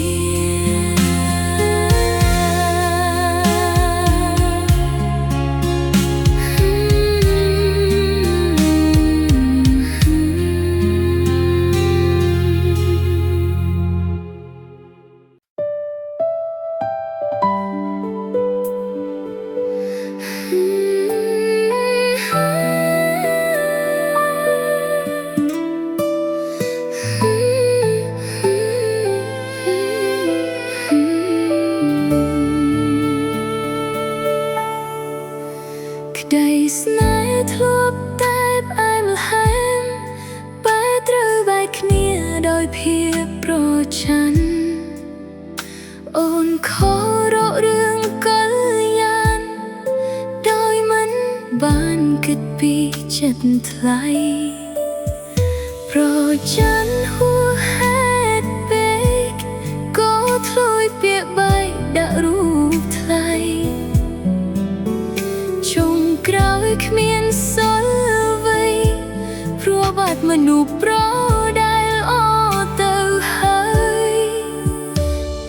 ក្តីស្នេហ៍ធ្លាប់តែផ្អែមល្ហែមបែរត្រូវបែកគ្នាដោយភាពប្រឆាំងអូនខរករឿងកល្យានដោយមិនបានគិតពីចិត្តថ្លៃប្រច័ណ្ឌហួសហេតុពេកក៏ធ្លុយពាក្យបែកដាក់រូបថ្លៃក្រោយគ្មានសល់អ្វីព្រោះបាត់មនុស្សប្រដែលអទៅហើយ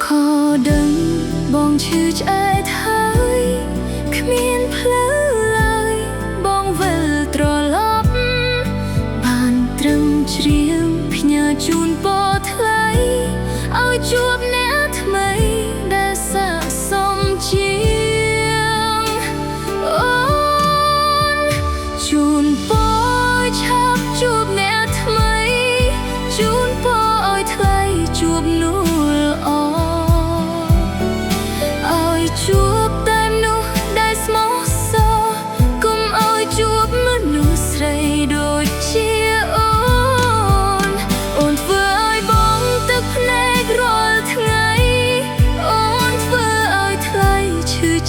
ខដឹងបងឈឺឆ្អែតហើយគ្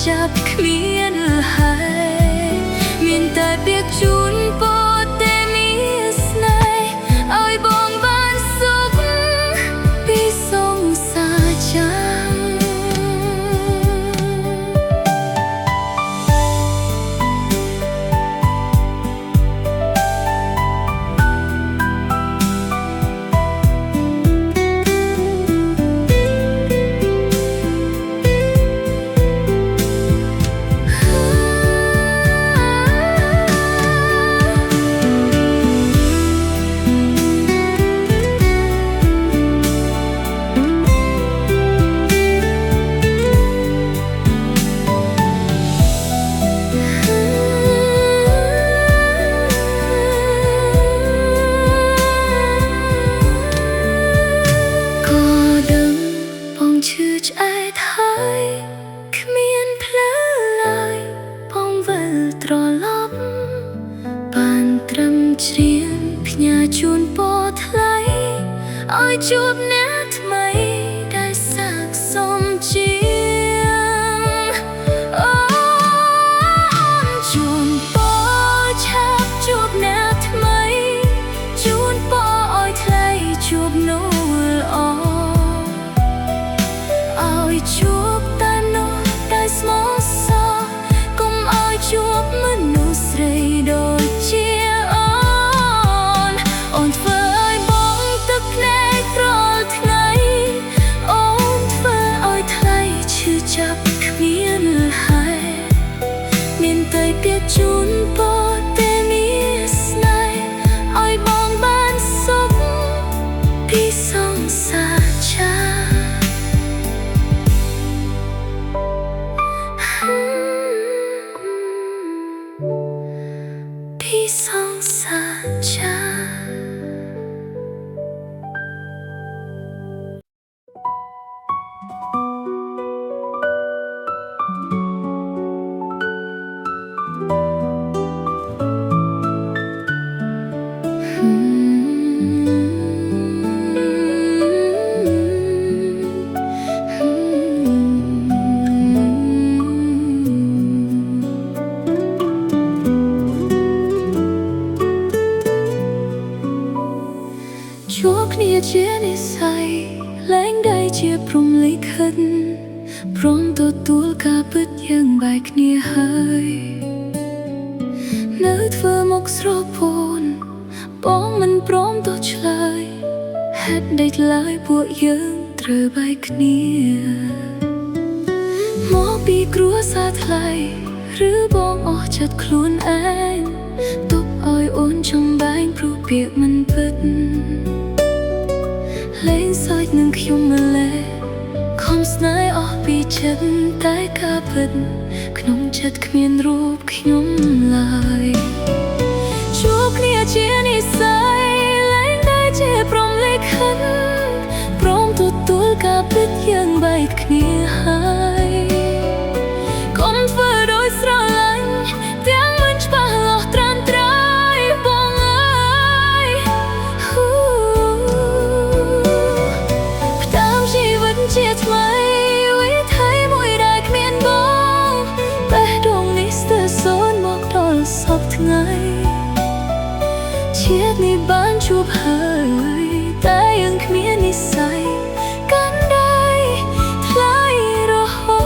ចាប់គ្មានហើយមានតែពាក្យជូនពរតែមានស្នេហ៍ឲ្យបងបានសុខពីសង្សារចាំគ្មានផ្លូវឡើយបងវិលត្រឡប់បានត្រឹមច្រៀងផ្ញើជូនពរថ្លៃឲ្យជួបអ្នកថ្មីដែលស័ក្តិសមជាងអូជូនពរឆាប់ជួបអ្នកថ្មីជូនពរឲ្យថ្លៃជួបនោះល្អឲ្យជួបតែនោះដែលស្មោះសរកុំឲ្យជួបមនុស្សស្រីដូចជាអូនធ្វើឲ្យបងទឹកភ្នែករាល់ថ្ងៃអូនធ្វើឲ្យថ្លៃឈឺចាប់គ្មានហើយមានតែពាក្យជូនពរតែមានស្នេហ៍ឲ្យបងបានសុខពីសង្សារចាំពីសង្សារចាំជួបគ្នាជានិស្ស័យលែងได้ជាព្រំលិខិតព្រមទទួលការពិតយើងបែកគ្នាហើយនៅធ្វើមុខស្រពោនបងមិនព្រមទោះឆ្លើយហេតុដូចម្ល៉េះពួកយើងត្រូវបែកគ្នាមកពីគ្រួសារថ្លៃឬបងអស់ចិត្តខ្លួនឯងទុកឲ្យអូនចំបែងព្រោះពាក្យមិនពិតលែងសើចនឹងខ្ញុំម្លេះខំស្នេហ៍អស់ពីចិត្តតែការពិតក្នុងចិត្តគ្មានរូបខ្ញុំឡើយជួបគ្នាជានិស្ស័យលែងได้ជាព្រំលិខិតព្រមទទួលការពិតយើងបែកគ្នាហើយកុំធ្វើដោយស្រឡាញ់ទាំងមិនច្បាស់លាស់ត្រាំត្រៃបងអើយផ្ដើមជីវិតជាថ្មីវិថីមួយដែលគ្មានបងបេះដូងនេះស្ទើរសូន្យមកដល់សពថ្ងៃជាតិនេះបានជួបហើយតែយើងគ្មាននិស្ស័យកាន់ដៃថ្លៃរហូ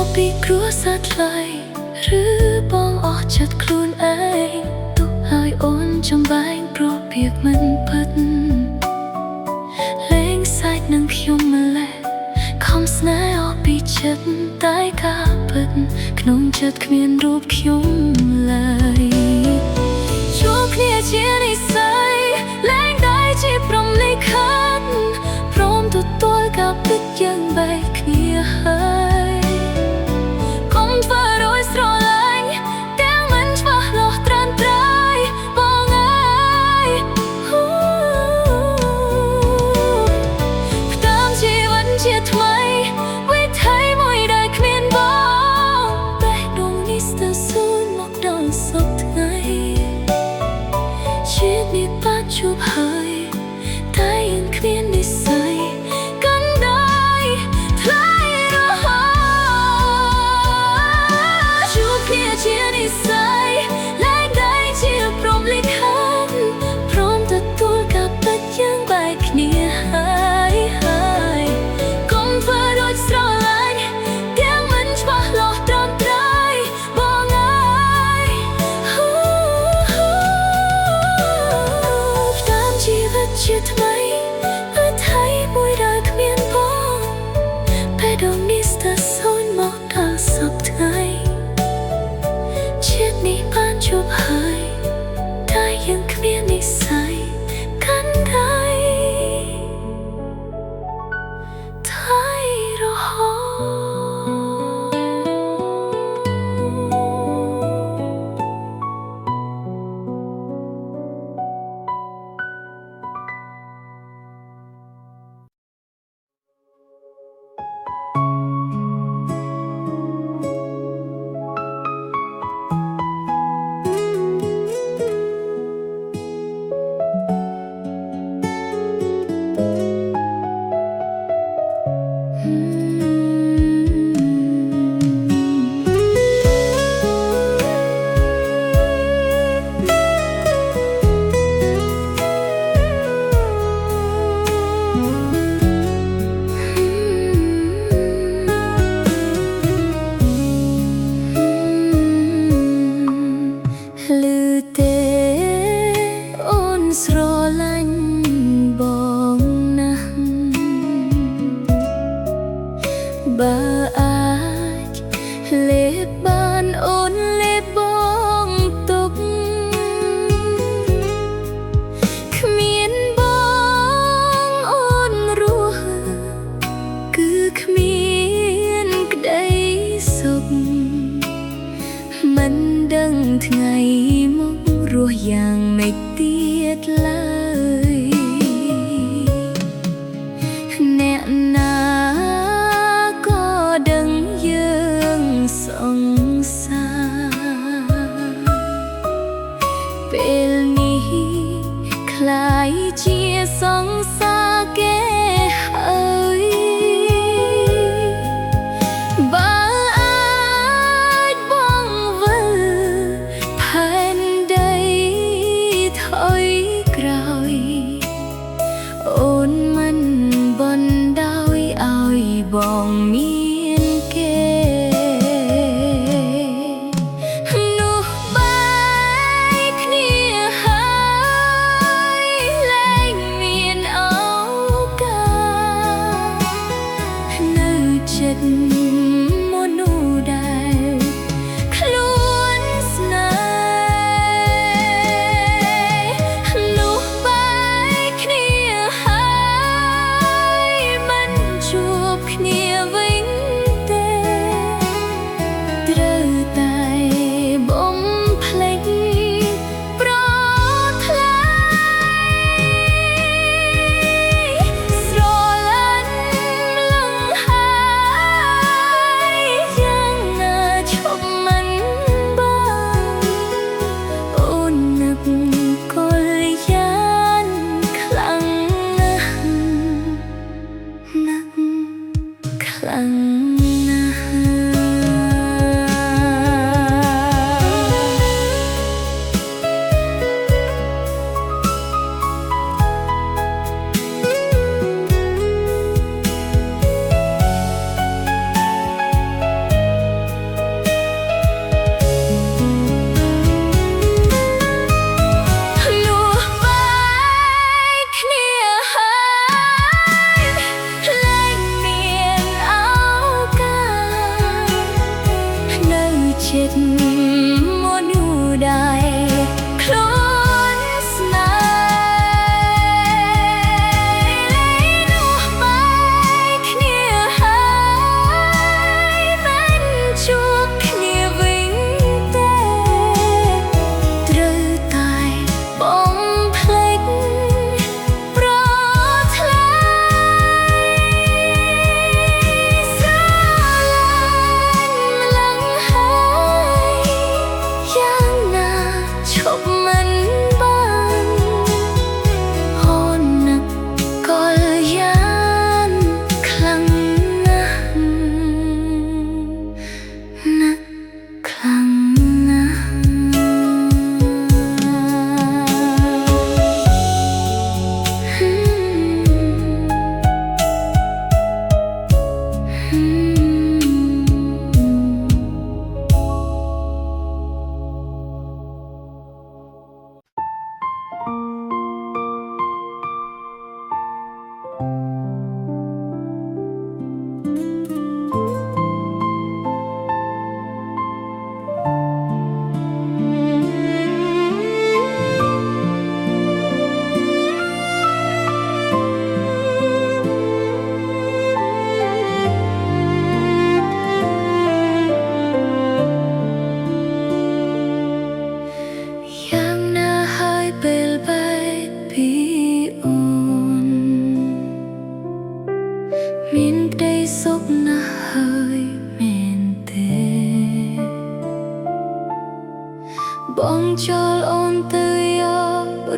តពីគ្រួសារថ្លៃឬបងអស់ចិត្តខ្លួនឯងទុកឲ្យអូនចំបែងព្រោះពាក្យមិនពិតលែងសាច់នឹងខ្ញុំម្លេះខំស្នេហ៍អស់ពីចិត្តតែការពិតក្នុងចិត្តគ្មានរូបខ្ញុំឡើយជួបគ្នាជានិស្ស័យលែងได้ជាព្រំលិខិតព្រមទទួលការពិតយើងបែកគ្នាហើយធ្វើដោយស្រឡាញ់ទាំងមិនច្បាស់លាស់ត្រាំត្រៃបងអើយ ជាថ្មីអើថៃមួយដែលគ្មានបងពេលដងនេះស្ទើរសូន្យមកដល់សពថ្ងៃជាតិនេះបានជួបហើយតែยังគ្មាននិស្ស័យកាន់ដៃថៃរហូតបើអាចលេបបានអូនលេបបងទុកគ្មានបងអូនរស់គឺគ្មានក្តីសុខមិនដឹងថ្ងៃមករស់យ៉ាងម៉េចទៀតឡើយអ្នកណាសង្សារពេលនេះคล้ายជាសង្សារគេហើយបើអាចបងវិលផែនដីថយក្រោយអូនមិនបណ្ដោយឲ្យបងមានគេអ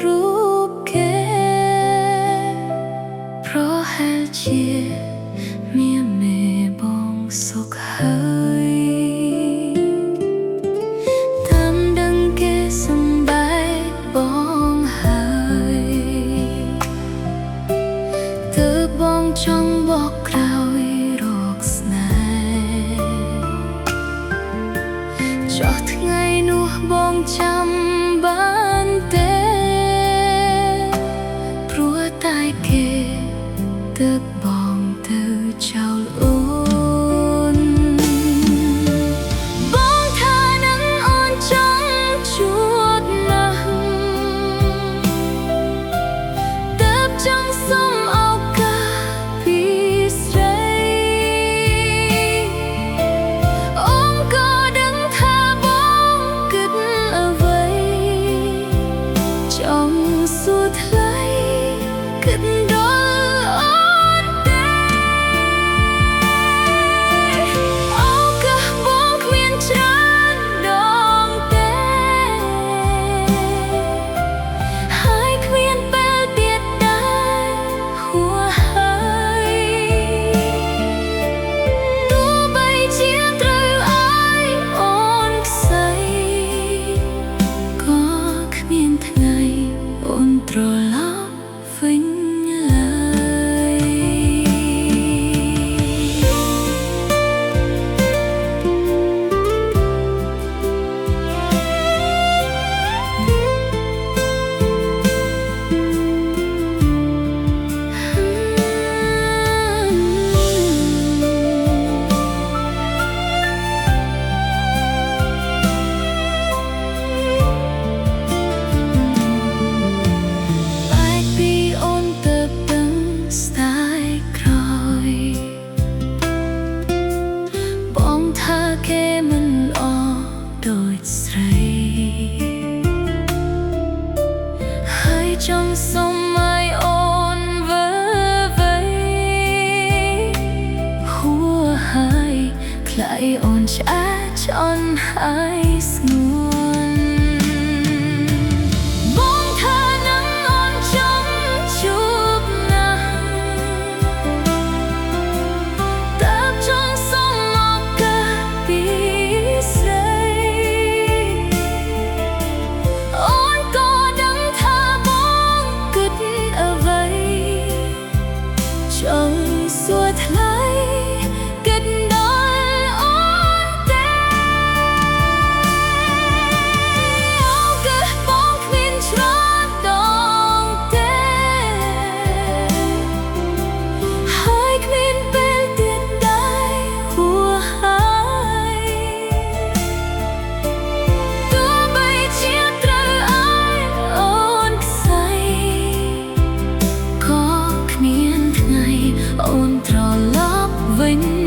រូបគេเพราะแฮเชียเมียเมบองสุขเฮยทำดังแกสบายบองเฮยเธอบองจ้องบอกเรารอกสนจอดไงนู่บองจำบ้านเต้พรัวตายเกเธอบองเธอเจ้าอุ่นบองเธอนั้นอ่อนจังจวดนังเติบจังส้มเอากะปีสไรองก็ดังเธอบองกึดเอาไว้จ้องสุดไหลกึดดอtrong sông mai ôn vỡ vây khua hai lại ôn trả trọn hai nguồn bóng thơ nắng ôn trong chụp nàng tập trong sông mọc cả bí dây ôn có đắng thơ bóng cất ở vây trong suốt lấy kết đôi ôn tê áo cơ bóng miền trót đong tê hai miền bên tiền đai của hai tua bay chia trời ai ôn say có miền ngày ôn trò lóp vinh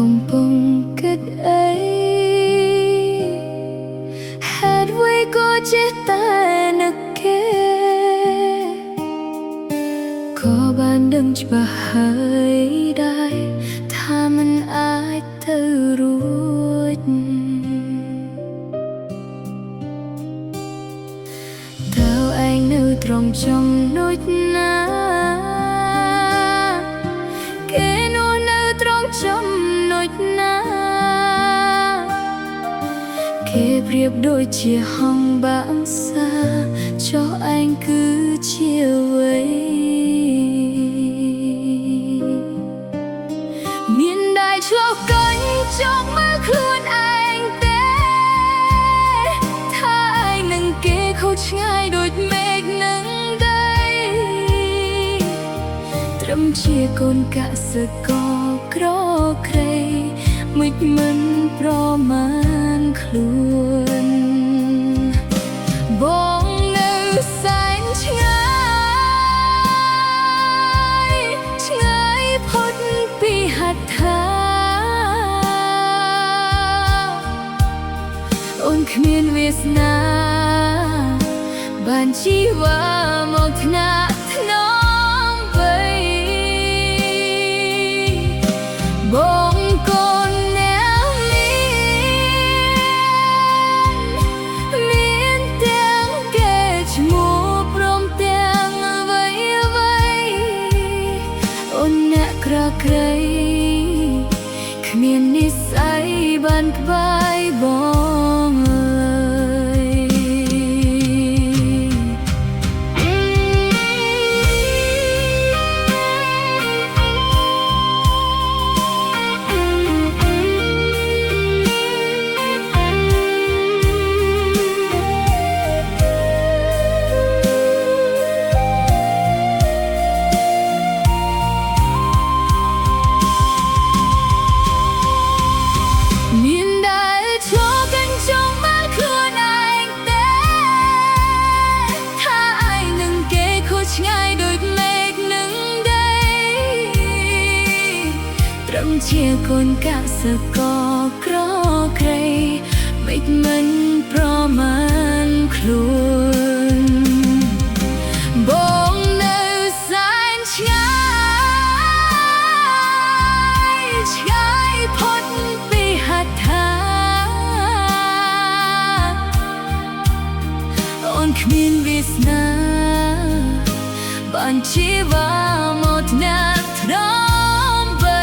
កំពុងគិតអីហេតុអ្វីក៏ចេះតែនឹកគេក៏បានដឹងច្បាស់ហើយដែរថាមិនអាចទៅរួចតើឯងនៅត្រង់ចំណុចណាគេនោះនៅត្រង់ចំណុចណាគេប្រៀបដូចជាហង្សបាំងសាចុះឯងគឺជាអ្វីមានได้ឆ្លុះកុញចង់មើលខ្លួនឯងទេថាឯងនឹងគេខុសឆ្ងាយដូចមេឃនឹងដីត្រឹមជាកូនកសិករក្រក្រៃមិនប្រមាណខ្លួនបងនៅសែនឆ្ងាយឆ្ងាយផុតពីហត្ថាអូនគ្មានវាសនាបានជីវ៉ាមកថ្នាក់ថ្នមបីបងកូនអ្នកមានទាំងគេឈ្មោះព្រមទាំងអ្វីអូនអ្នកក្រក្រៃគ្មាននិស្ស័យបានក្បែរបងជាកូនកសិករក្រក្រៃមិនប្រមាណខ្លួនបងនៅសែនឆ្ងាយឆ្ងាយផុតពីហត្ថាអូនគ្មានវាសនាបានជីវ៉ាមកថ្នាក់ថ្នមបី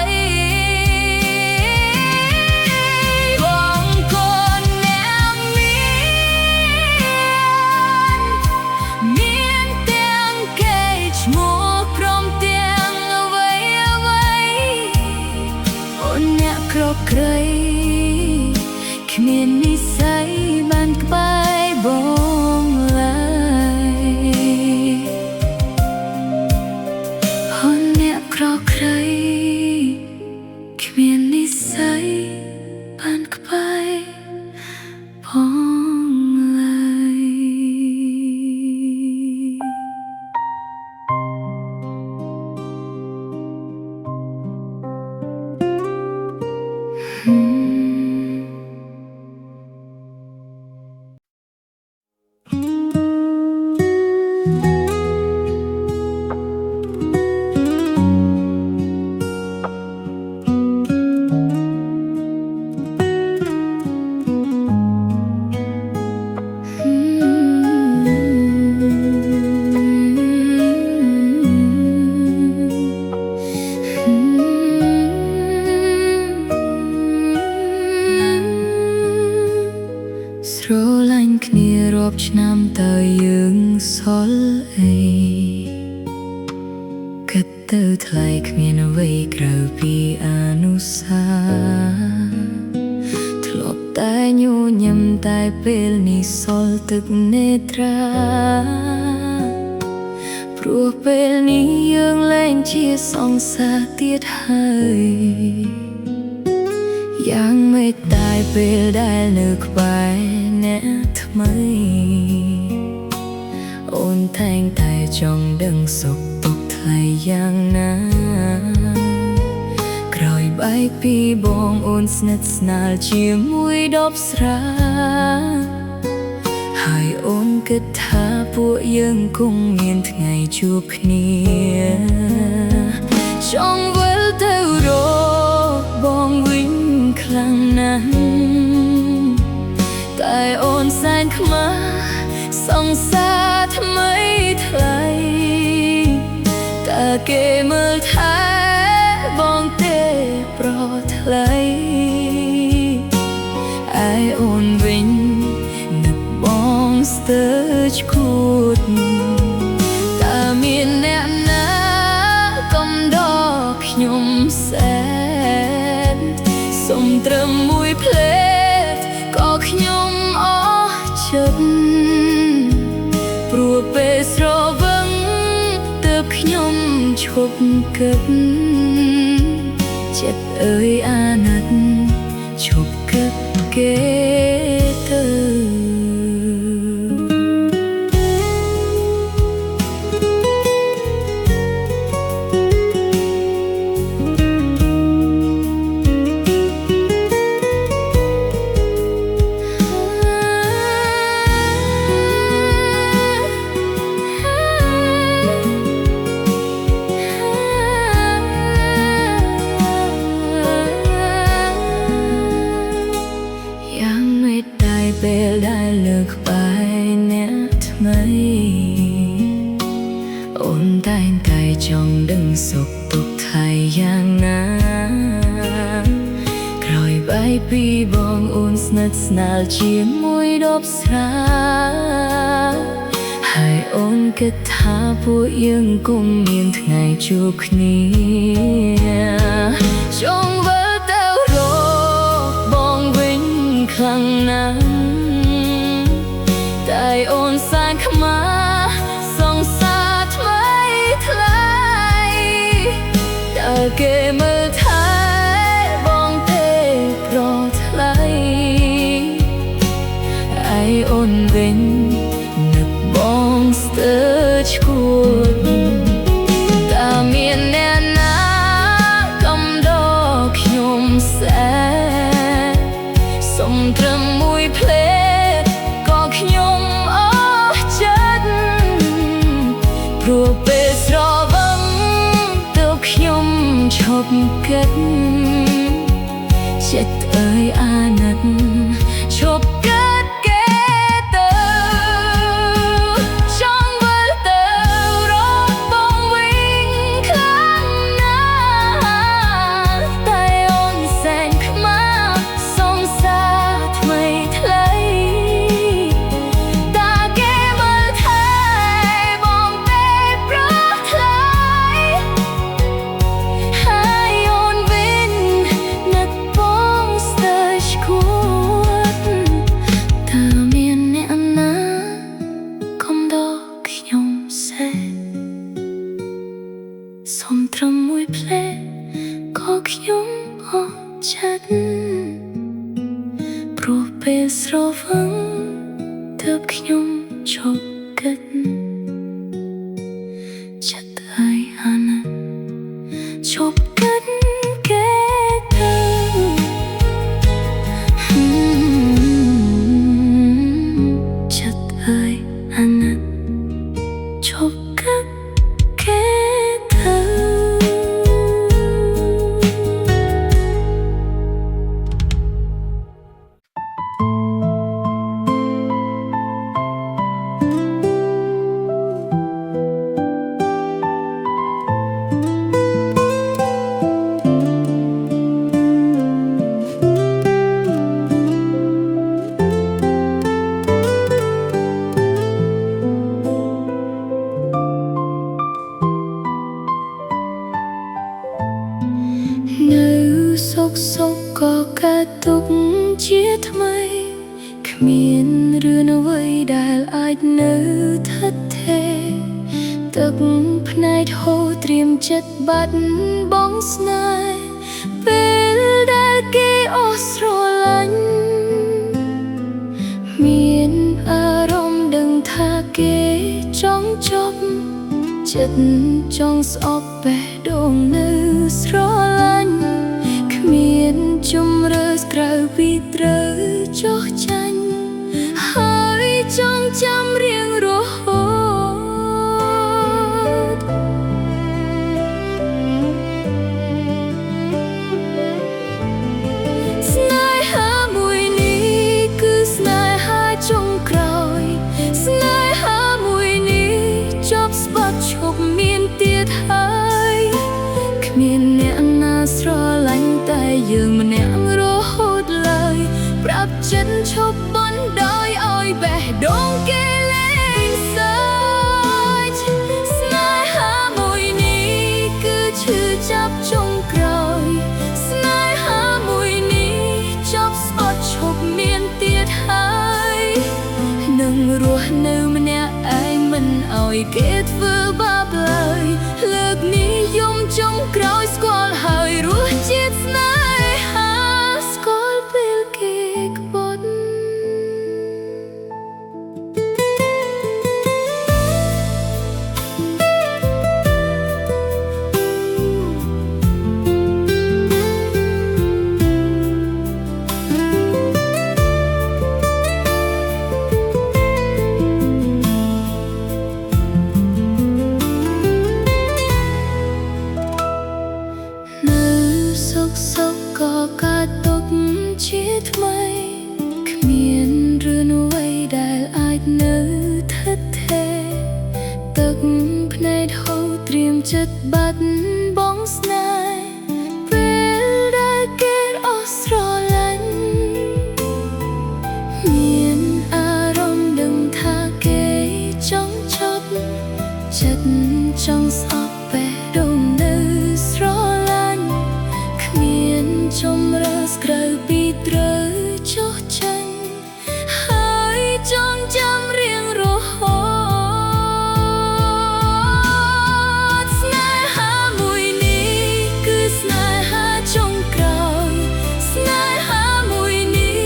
ក្រៃគ្មាននិស្ស័យបានក្បែរបងឡើយអូនអ្នកក្រក្រៃគ្មាននិស្ស័យបានក្បែរបងឡើយស្រឡាញ់គ្នារាប់ឆ្នាំតើយើងសល់អីគិតទៅថ្លៃគ្មានអ្វីក្រៅពីអនុស្សាវរីយ៍ធ្លាប់តែញញឹមតែពេលនេះសល់ទឹកនេត្រាព្រោះពេលនេះយើងលែងជាសង្សារទៀតហើយយ៉ាងមេត្តាពេលដែលនៅក្បែរអ្នកថ្មីអូនតែងតែចង់ដឹងសុខទុក្ខថ្លៃយ៉ាងណាក្រោយបែ ពីបងអូនស្និទ្ធស្នាលជាមួយដប់ស្រាហើយអូនគិតថាពួកយើងគង់មានថ្ងៃជួបគ្នាចង់វិលទៅរកបងវិញខ្លាំងណាស់តែអូនសែនខ្មាស់សង្សារថ្មីថ្លៃតើគេមើលថែបងទេប្រថ្លៃឯអូនវិញនឹកបងស្ទើរឈួតតើមានអ្នកណាកំដរខ្ញុំសែនសុំត្រឹមមួយភ្លេតក៏ខ្ញុំអស់ចិត្តព្រោះពេលស្រវឹងទើបខ្ញុំឈប់គិតចិត្តអើយអាណិតឈប់គិតគេទៅពេលដែលលើកក្បែរអ្នកថ្មីអូនតែងតែចង់ដឹងសុខទុក្ខថៃយ៉ាងណាក្រោយបែកពីបងអូនស្និទ្ធស្នាលជាមួយដប់ស្រាហើយអូនគិតថាពួកយើងគង់មានថ្ងៃជួបគ្នាចង់វិលទៅរកបងវិញខ្លាំងណាស់តែអូនសែនខ្មាស់សង្សារថ្មីថ្លៃតើគេមើលថែបងទេប្រថ្លៃឯអូនវិញនឹកបងស្ទើរឈួតតើមានអ្នកណាកំដរខ្ញុំសែនសុំត្រឹមមួយភ្លេតក៏ខ្ញុំអស់ចិត្តព្រោះពេលស្រវឹងទើបខ្ញុំឈប់គិតចិត្តអើយអាណិតឈប់គិតគេទៅចង់វិលទៅរកបងវិញខ្លាំងណាស់តែអូនសែនខ្មាស់សង្សារថ្មីថ្លៃតើគេមើលថែបងទេប្រថ្លៃហើយអូនវិញនឹកបងស្ទើរឈួតតើមានអ្នកណាកំដរខ្ញុំសែនសុំត្រឹមមួយភ្លេតក៏ខ្ញុំអស់ចិត្តព្រោះពេលស្រវឹងទើបខ្ញុំឈប់គិតចិត្តអើយអាណិតឈប់គិតគេទៅចិត្តអើយអាណិតឈប់គិតគេទៅ សុខក៏កើតទុកជាថ្មីគ្មានរឿងអ្វីដែលអាចនៅថិតថេរទឹកភ្នែកហូរត្រៀមចិត្តបាត់បង់ស្នេហ៍ពេលដែលគេអស់ស្រឡាញ់មានអារម្មណ៍ដឹងថាគេចង់ចប់ចិត្តចង់ស្អប់បេះដូងនៅស្រឡាញ់គ្ម ស្រឡាញ់តែយើងម្នាក់រហូតឡើយប្រាប់ចិត្តឈប់បណ្ដោយឲ្យបេះដូងគេលែងសើចស្នេហាមួយនេះគឺឈឺចាប់ចុងក្រោយស្នេហាមួយនេះចប់ស្អត់ឈប់មានទៀតហើយនឹងរស់នៅម្នាក់ឯងមិនឲ្យគេធ្វើបាបឡើយលើកនិយមចុងក្រោយស្គាល់ហើយរសជាតិស្នេហាស្គាល់ពេលគេក្បត់សុខក៏កើតទុកជាថ្មីគ្មានរឿងអ្វីដែលអាចនៅថិតថេរទឹកភ្នែកហូរត្រៀមចិត្តបាត់បង់ស្នេហ៍ពេលដែលគេអស់ស្រឡាញ់មានអារម្មណ៍ដឹងថាគេចង់ឈប់ចិត្តចង់ស្អប់បេះដូងនៅស្រឡាញ់ជំរឿសក្រៅពីត្រូវចុះចេញហើយចងចាំរៀងរហូតស្នេហាមួយនេះគឺស្នេហាចុងក្រោយស្នេហាមួយនេះ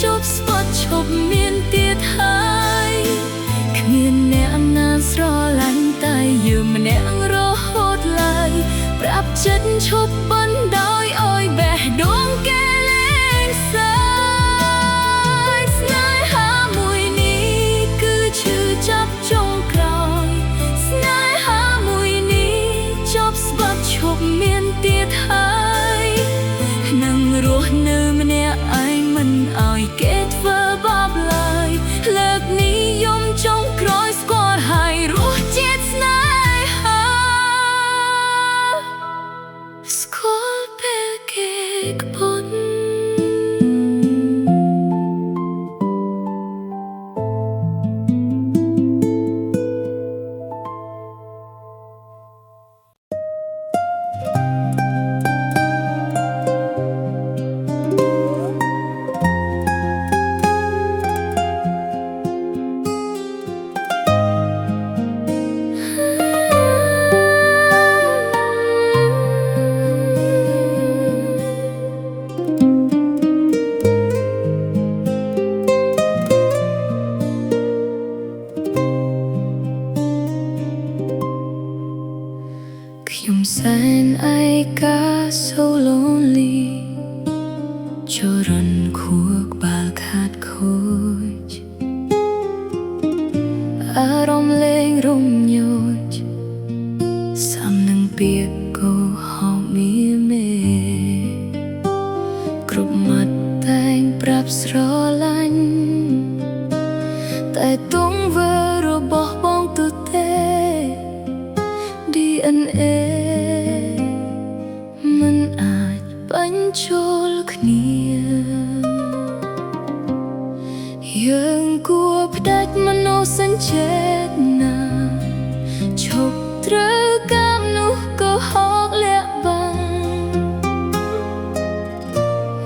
ចប់ស្បត់ឈប់មានទៀតហើយគ្មានអ្នកណាស្រឡាញ់តែយើងម្នាក់រហូតឡើយប្រាប់ចិត្តឈប់បណ្ដោយឲ្យបេះដូងគេលែងសើចស្នេហាមួយនេះគឺឈឺចាប់ចុងក្រោយស្នេហាមួយនេះចប់ស្បត់ឈប់មានទៀតហើយនឹងរស់នៅម្នាក់ឯងមិនឲ្យគេធ្វើបាបឡើយលើកនិយមចុងក្រោយស្គាល់ហើយរសជាតិស្នេហាស្គាល់ពេលគេក្បត់ខ្ញុំសែនឯកា so lonely ចូលរនខួរក្បាលខាតខូចអារម្មណ៍លែងរំញោចសំនឹងពាក្យគោហៅមានមេគ្រប់មាត់តែងប្រាប់ស្រឡាញ់តែទង្វើរបស់បងទទេ DNA មិនអាចបញ្ចូលគ្នាយើងគួរផ្ដាច់មនោសញ្ចេតនាឈប់ត្រូវកម្មនោះក៏ហកលាក់បាំង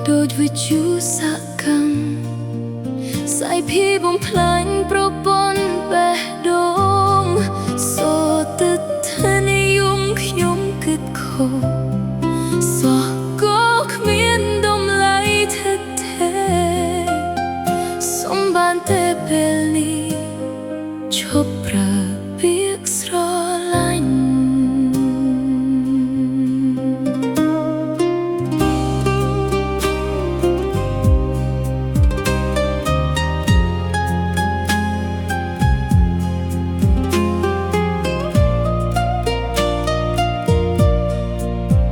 ដូចវិទ្យុសកម្មស្អីភីបំផ្លាញប្រព័ន្ធបេះដូងសូទឹកធានិយមខ្ញុំគិតខុសសោះក៏គ្មានតម្លៃថិតថេរសំបានតែពេលនេះឈប់ប្រើពាក្យស្រឡាញ់ ខ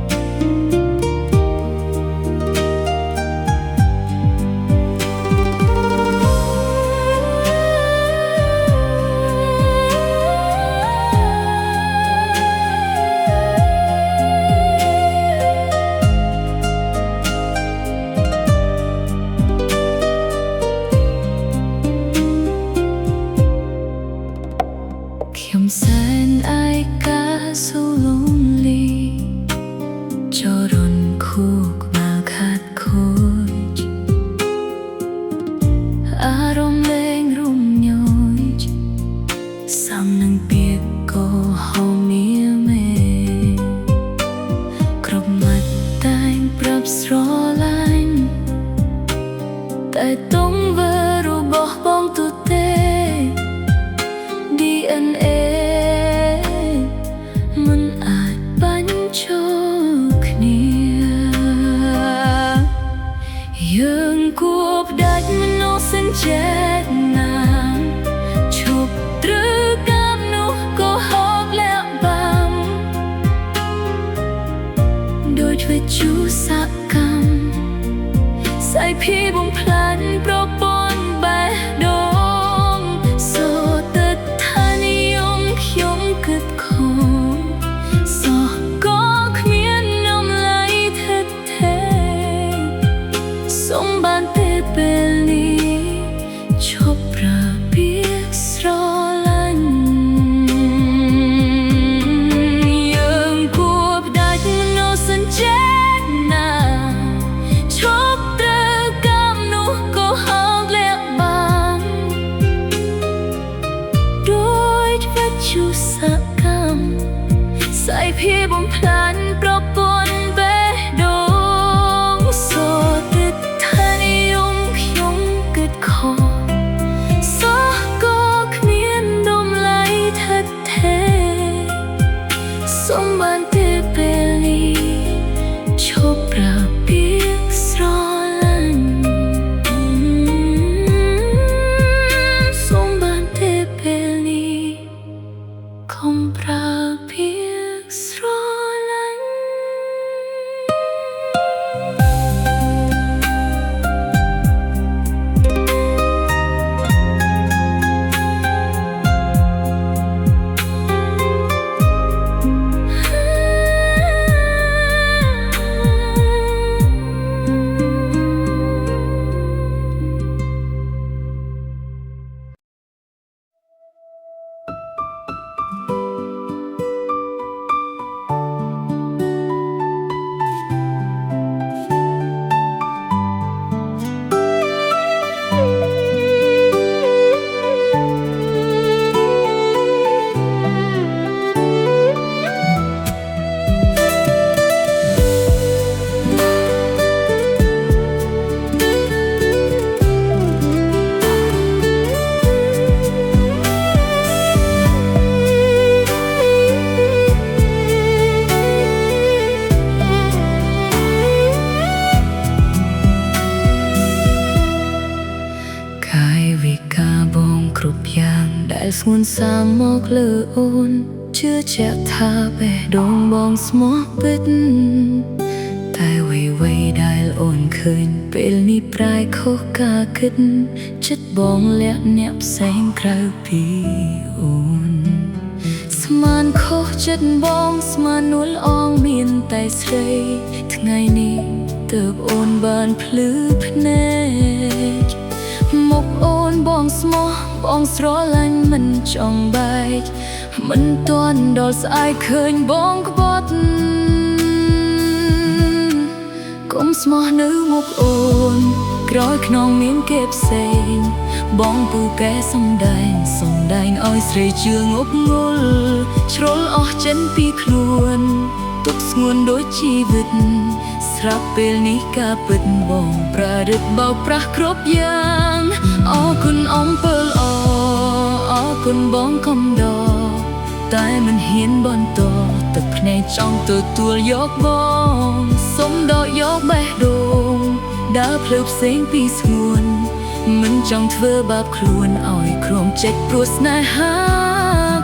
រនខួរក្បាលខាត់ខូចអារម្មណ៍លែងរំញោចសំនឹងពាក្យក៏ហៅមានមេគ្រប់មាត់តែងប្រាប់ស្រឡាញ់តែទង្វើរបស់បងទូទេ DNA មិនអាចបាញ់ចូលគ្នាយើងគួរផ្ដាច់មនោសញ្ចេតនាឈប់ត្រឹកកម្មនោះក៏ហូបលាក់បាំដូចវិជ្ជាសកម្មสายพี่បំផ្លាញប្រព័ន្ធបេះដូងសូទៅថានិយមខ្ញុំគិតខំសោះក៏គ្មាននំឡៃថិតថេរសុំបានទេពេលនេះឈប់ប្រើពាក្យស្រឡាញ់យើងគួរផ្ដាច់មនោសញ្ចេតនាឈប់ชุสកម្មสายพี่បំផ្លាញប្រព័ន្ធបេះដូងសូទៅថានិយមខ្ញុំគិតខំសោះក៏គ្មាននំឡៃថិតថេរសុំបានទេពេលនេះឈប់ប្រើពាក្យស្រឡាញ់សុំបានទេពេលនេះកុំប្រើពាក្យស្រឡាញ់គ្រប់យ៉ាងដែលស្ងួនសាមមកលើអូនជឿជាក់ថាបេះដូងបងស្មោះពិតតែអ្វីៗដែលអូនឃើញពេលនេះប្រែខុសការគិតចិត្តបងលាក់អ្នកផ្សេងក្រៅពីអូនស្មានខុសចិត្តបងស្មាននួលអងមានតែស្រីថ្ងៃនេះទើបអូនបានភ្លឺភ្នែកមកអូនបងស្មោះបងស្រឡាញ់មិនចង់បែកមិនទាន់ដល់ស្អែកឃើញបងក្បត់កុំស្មោះនៅមុខអូនក្រោយខ្នងមានគេផ្សេងបងពូកែសំដែងឲ្យស្រីជឿងប់ងល់ជ្រុលអស់ចិនពីខ្លួនទុកស្ងួនដូចជីវិតស្រាប់ពេលនេះការពិតបងប្រឌិតបោកប្រាស់គ្រប់យ៉ាងអរគុណអំពើល្អអរគុណបងកំដរតែមិនហ៊ានបន្តទឹកភ្នែកចង់ទទួលយកបងសុំដកយកបេះដូងដើរភ្លើផ្សេងពីស្ងួនមិនចង់ធ្វើបាបខ្លួនឲ្យគ្រោមចេញព្រោះស្នេហា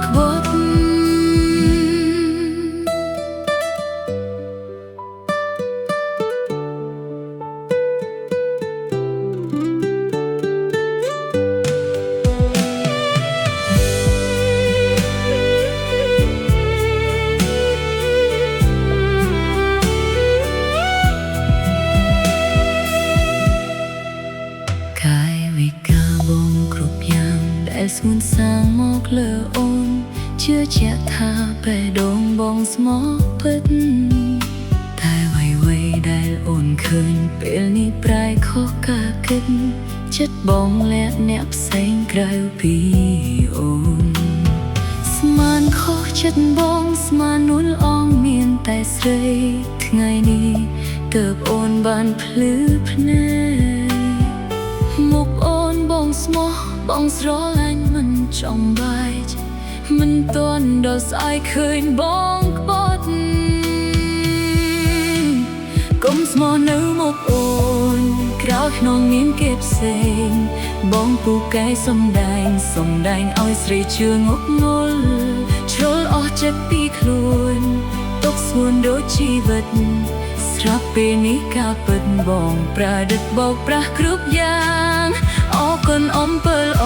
ក្បត់ស្ងួនសាងមកលើអូនជឿជាក់ថាបេះដូងបងស្មោះពិតតែអ្វី ញពេលនេះប្រែខុសការគិតចិត្តបងលាក់អ្នកផ្សេងក្រៅពីអូនស្មានខុសចិត្តបងស្មាននួនអងមានតែស្រីថ្ងៃនេះទើបអូនបានភ្លឺភ្នែកមុខអូនបងស្មោះបងស្រឡាញ់មិនចង់បែកមិនទាន់ដល់ស្អែកឃើញបងក្បត់កុំស្មោះនៅមុខអូនក្រៅខ្នងមានគេផ្សេងបងពូកែសំដែងឲ្យស្រីជឿងប់ងល់ជ្រុលអស់ចិត្តពីខ្លួនទុកស្ងួនដូចជីវិតស្រាប់ពេលនេះការពិតបងប្រឌិតបោកប្រាស់គ្រប់យ៉ាងអរគុណអំពិលអ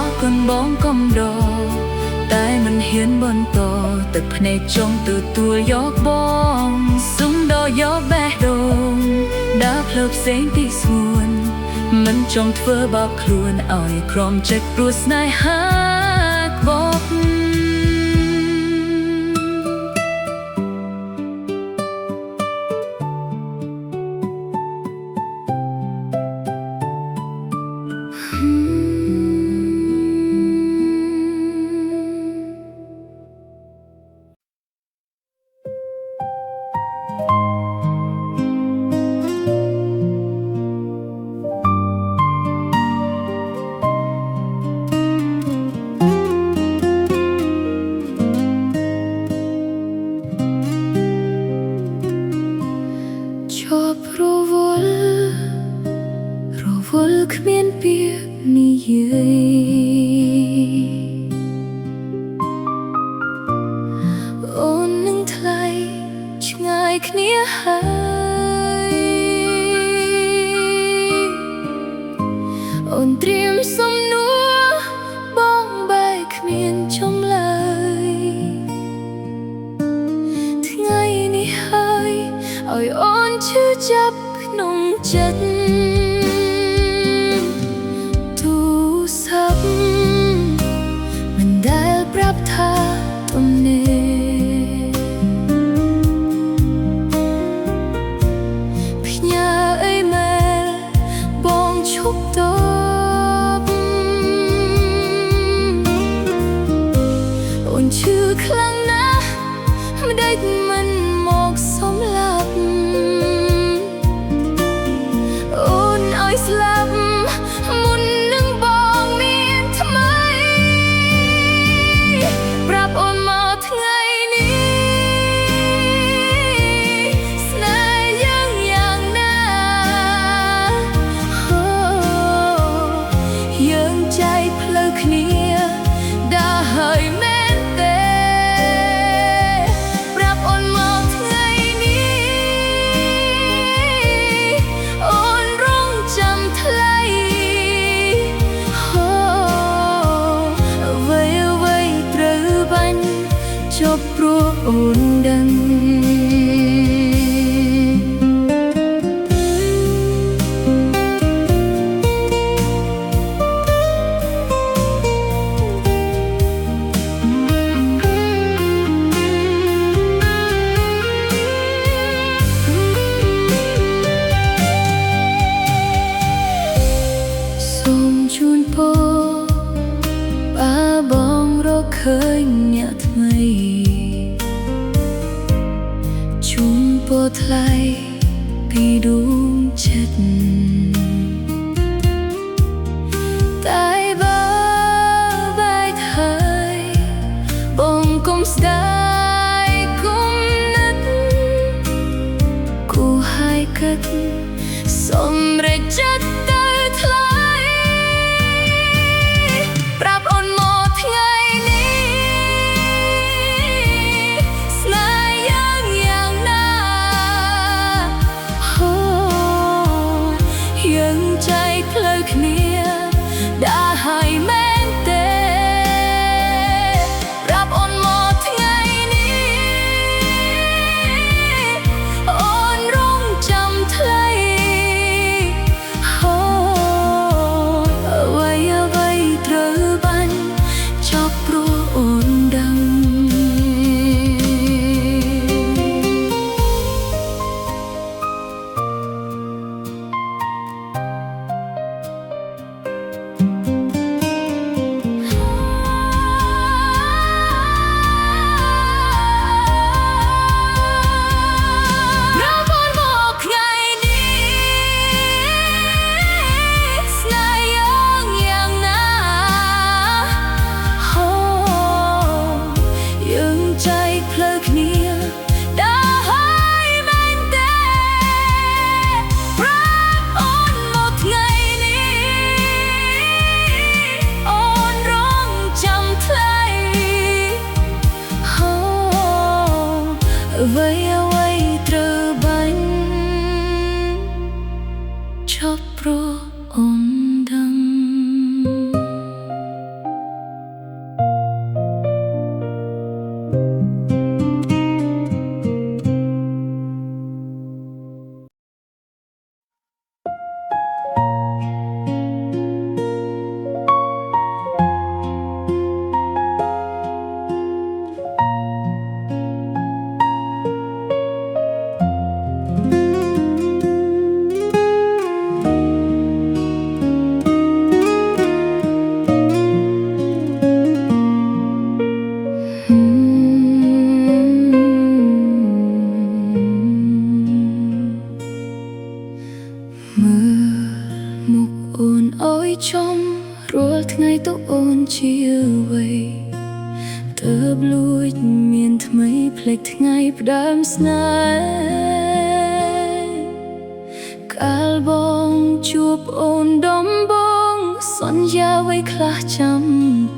រគុណបងកំដរតែមិនហ៊ានបន្តទឹកភ្នែកចង់ទទួលយកបងសុំដល់យកបេះដូងដើរផ្លូវផ្សេងពីស្ងួនមិនចង់ធ្វើបាបខ្លួនឲ្យក្រំចិត្តព្រោះស្នេហាក្បត់គ្មានពាក្យនិយាយអូននឹងថ្លៃឆ្ងាយគ្នាហើយអូនត្រៀមសំណួរបងបែកគ្មានចម្លើយថ្ងៃនេះហើយឲ្យអូនឈឺចាប់ក្នុងចិត្តឈឺខ្លាំងណាស់មិនដេចមិនមកសម្លាប់អូនឲ្យស្លាប់មុននឹងបងមានថ្មីប្រាប់អូនមកថ្ងៃនេះស្នេហ៍យ៉ាងណាយើងចែកផ្លូវគ្នាដើរហើយចប់ព្រោះអូនដឹងសូមជូនពរបាបងរកឃើញអ្នកថ្មីជូនពរថ្លៃពីដួងចិត្តតែបើបែកហើយបងកុំស្ដាយគុំនឹកគូហើយគិតសម្រេចចិត្តទៅថ្លៃប្រាប់អូនមកថ្ងៃចែកផ្លូវគ្នាដើរហើយមែនទេប្រាប់អូនមកថ្ងៃនេះអូនរងចាំថ្លៃអូ ชมรัวថ្ងៃទៅអូនជាអ្វីទើបលួចមានថ្មីភ្លេចថ្ងៃផ្ដើមស្នេហ៍កាលបងជួបអូនដំបងសន្យាអ្វីខ្លះចាំ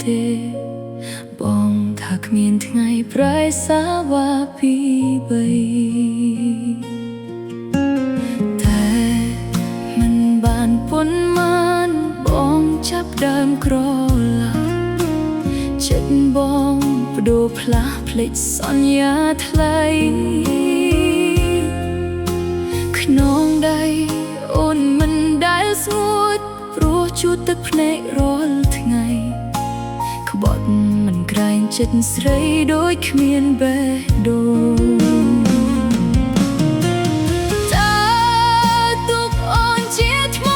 ទេបងថាគ្មានថ្ងៃប្រែសាវ៉ាពីបីតែមិនបានប៉ុន្មានបងចាប់ដើមក្រឡាចិត្តបងបដូរផ្លាស់ភ្លេចសន្យាថ្លៃខ្នងដៃអូនមិនដែលស្ងួតព្រោះជួតទឹកភ្នែករាល់ថ្ងៃក្បត់មិនក្រែងចិត្តស្រីដូចគ្មានបេះដូងតើទុកអូនជាថ្ម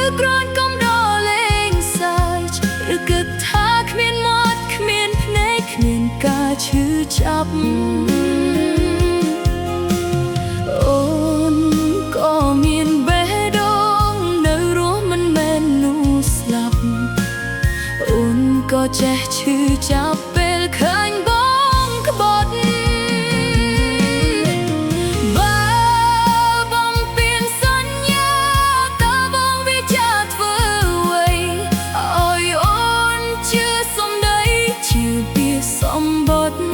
ឬគ្រាន់កំដរលេងសើចឬគិតថាគ្មានមាត់គ្មានភ្នែកគ្មានការឈឺចាប់អូនក៏មានបេះដូងនៅរស់មិនមែននោះស្លាប់អូនក៏ចេះឈឺចាប់ពេលឃើញបងក្បត់បើបងពៀនសន្យាតើបងវាចាធ្វើអ្វីឲ្យអូនជឿសំដីជឿពីសម្បត្តិ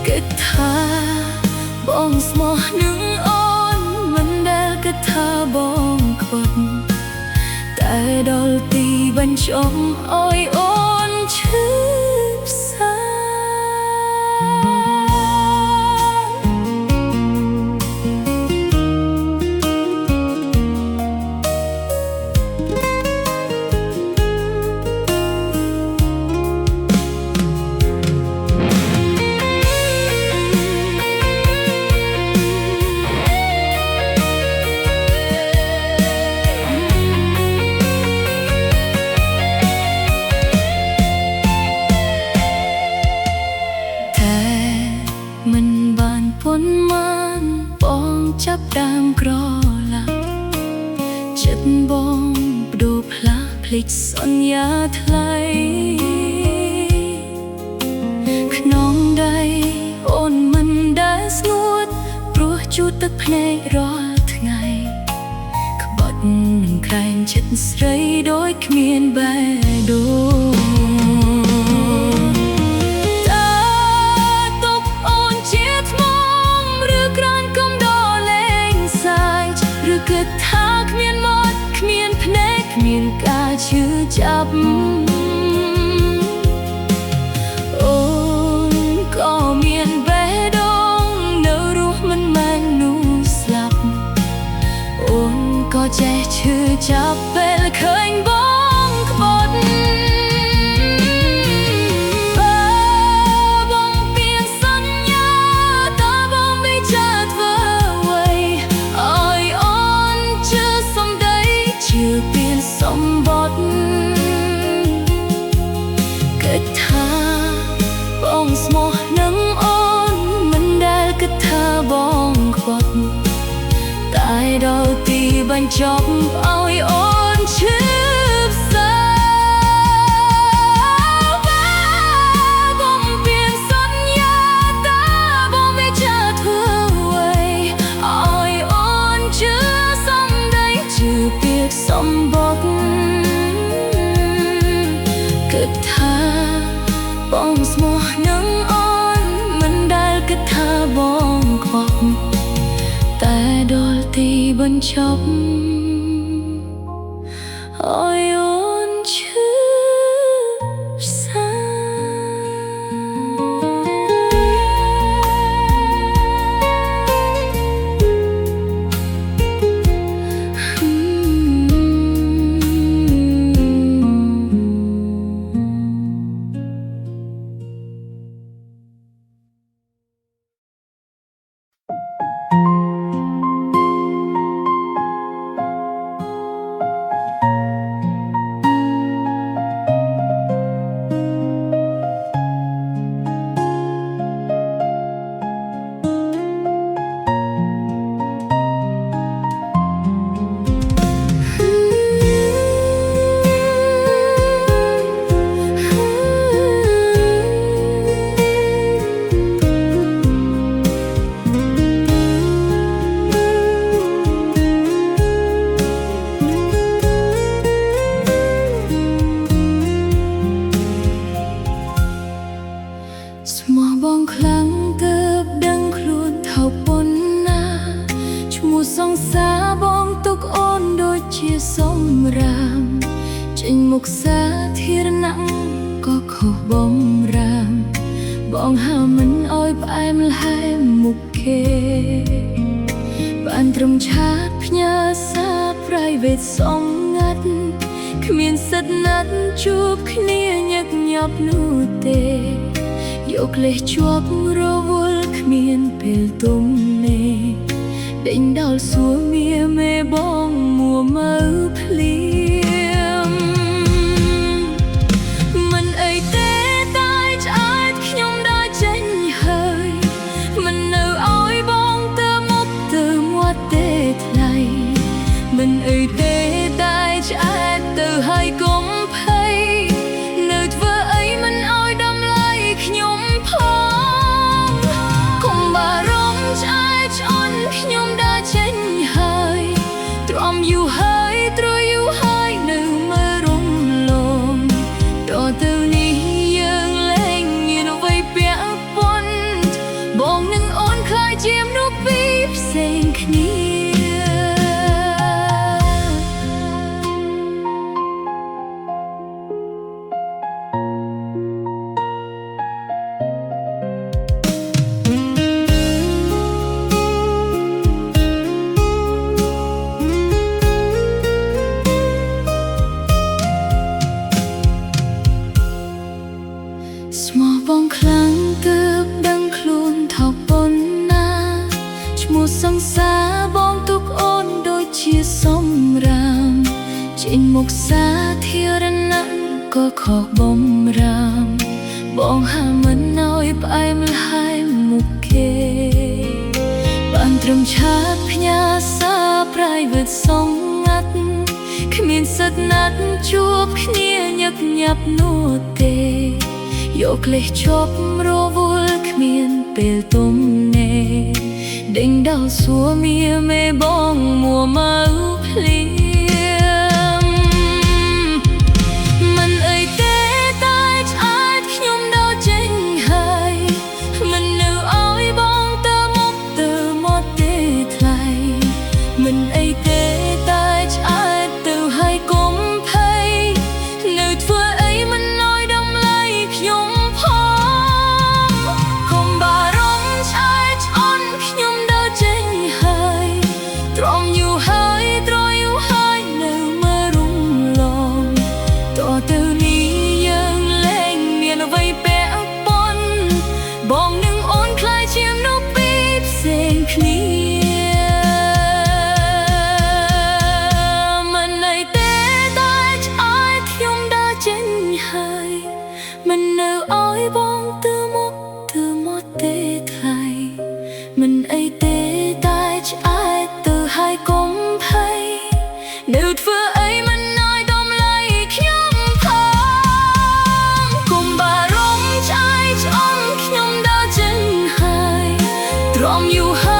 គិតថាបងស្មោះនឹងអូនមិនដែលគិតថាបងក្បត់តែដល់ទីបញ្ចប់ឲ្យអូនឈឺផ្សាមិនបានប៉ុន្មានបងចាប់ដើមក្រឡាចិត្តបងបដូរផ្លាស់ភ្លេចសន្យាថ្លៃខ្នងដៃអូនមិនដែលស្ងួតព្រោះជួតទឹកភ្នែករាល់ថ្ងៃក្បត់មិនក្រែងចិត្តស្រីដូចគ្មានបេះដូងគិតថាគ្មានមាត់គ្មានភ្នែកគ្មានការឈឺចាប់អូនក៏មានបេះដូងនៅរស់មិនមែននោះស្លាប់អូនក៏ចេះឈឺចាប់ពេលឃើញបងក្បត់សម្បត្តិគិតថាបងស្មោះនឹងអូនមិនដែលគិតថាបងក្បត់តែដល់ទីបញ្ចប់ឲ្យអូនឈឺផ្សាបងពៀនសន្យាតើបងវាចាធ្វើអ្វីឲ្យអូនជឿសំដីជឿពាក្យសម្បត្តិគិតថាបងស្មោះនឹងអូនមិនដែលគិតថាបងខ្វក់តែដល់ទីបញ្ចប់ឲ្យអូនឈឺផ្សា ថោប៉ុណ្ណាឈ្មោះសង្សារបងទុកអូនដូចជាសំរាមចេញមុខសាធារណៈក៏ខុសបំរាមបងហៅមិនអោយផ្អែមល្ហែមមុខគេបានត្រឹមឆាតផ្ញើសារ private សំងាត់គ្មានសិទ្ធណាត់ជួបគ្នាញឹកញាប់នោះទេយកលេសជាប់រវល់គ្មានពេលទុំនេដេញដល់សួរមៀមេបងមួមើភ្លៀមមិនអីទេតែឆ្អែតខ្ញុំដើរចេញហើយមិននៅអោយបងទៅមុខទៅមាត់ទេថ្លៃមិនអីទេតែឆ្អែតទៅហើយកុំភ័យនៅធ្វើអីមិនអោយដំឡៃខ្ញុំផងកុំបារម្ភឆ្អែតឆ្អន់ខ្ញុំដើរចេញហើយទ្រាំយូរហើយទ្រយូរហើយនៅមើលរំលងតទៅនេះយើងលែងមានអ្វីពាក់ព័ន្ធបងនឹងអូនខ្លាចជាមនុស្សពីរផ្សេងគ្នាស្មោះបងខ្លាំងទើបដឹងខ្លួនថោកប៉ុណ្ណាឈ្មោះសង្សារបងទុកអូនដូចជាសំរាមចេញមុខសាធារណៈក៏ខុសបំរាមបងហាមិនអោយផ្អែមល្ហែមមុខគេបានត្រឹមឆាតផ្ញើសារ private សំងាត់គ្មានសិទ្ធណាត់ជួបគ្នាញឹកញាប់នោះទេយកលេសជាប់រវល់គ្មានពេលទុំនេដេញដល់សួរមៀមេបងមួមើភ្លៀមមិនអីទេតែឆ្អែតខ្ញុំដើរចេញហើយមិននៅអោយបងទៅមុខទៅមាត់ទេថ្លៃមិនអីទេតែឆ្អែតទៅហើយកុំភ័យនៅធ្វើអីមិនអោយដំឡៃខ្ញុំទ្រាំយូរហើយទ្រយូរហើយនៅមើលរំលងតទៅនេះយើងលែងមានអ្វីពាក់ព័ន្ធបងនឹងអូនខ្លាចជាមនុស្សពីរផ្សេងគ្នា មិនអីទេតែឆ្អែតឆ្អន់ខ្ញុំដើរចេញហើយទ្រាំយូរហើយទ្រយូរហើយនៅមើលរំលងតទៅនេះយើងលែងមានអ្វីពាក់ព័ន្ធបងនឹងអូនខ្លាចជាមនុស្សពីរផ្សេងគ្នា ស្មោះបងខ្លាំងទើបដឹងខ្លួនថោកប៉ុណ្ណាឈ្មោះសង្សារបងទុកអូនដូចជាសំរាមចេញមុខសាធារណៈក៏ខុសបំរាមបងហៅមិនអោយផ្អែមល្ហែមមុខគេបានត្រឹមឆាតផ្ញើសារ មិននៅអោយបងទៅមុខទៅមាត់ទេថ្លៃមិនអីទេតែឆ្អែតទៅហើយកុំភ័យនៅធ្វើអីមិនអោយដំឡៃខ្ញុំផងកុំបារម្ភឆ្អែតឆ្អន់ខ្ញុំដើរចេញហើយទ្រាំយូរហើយ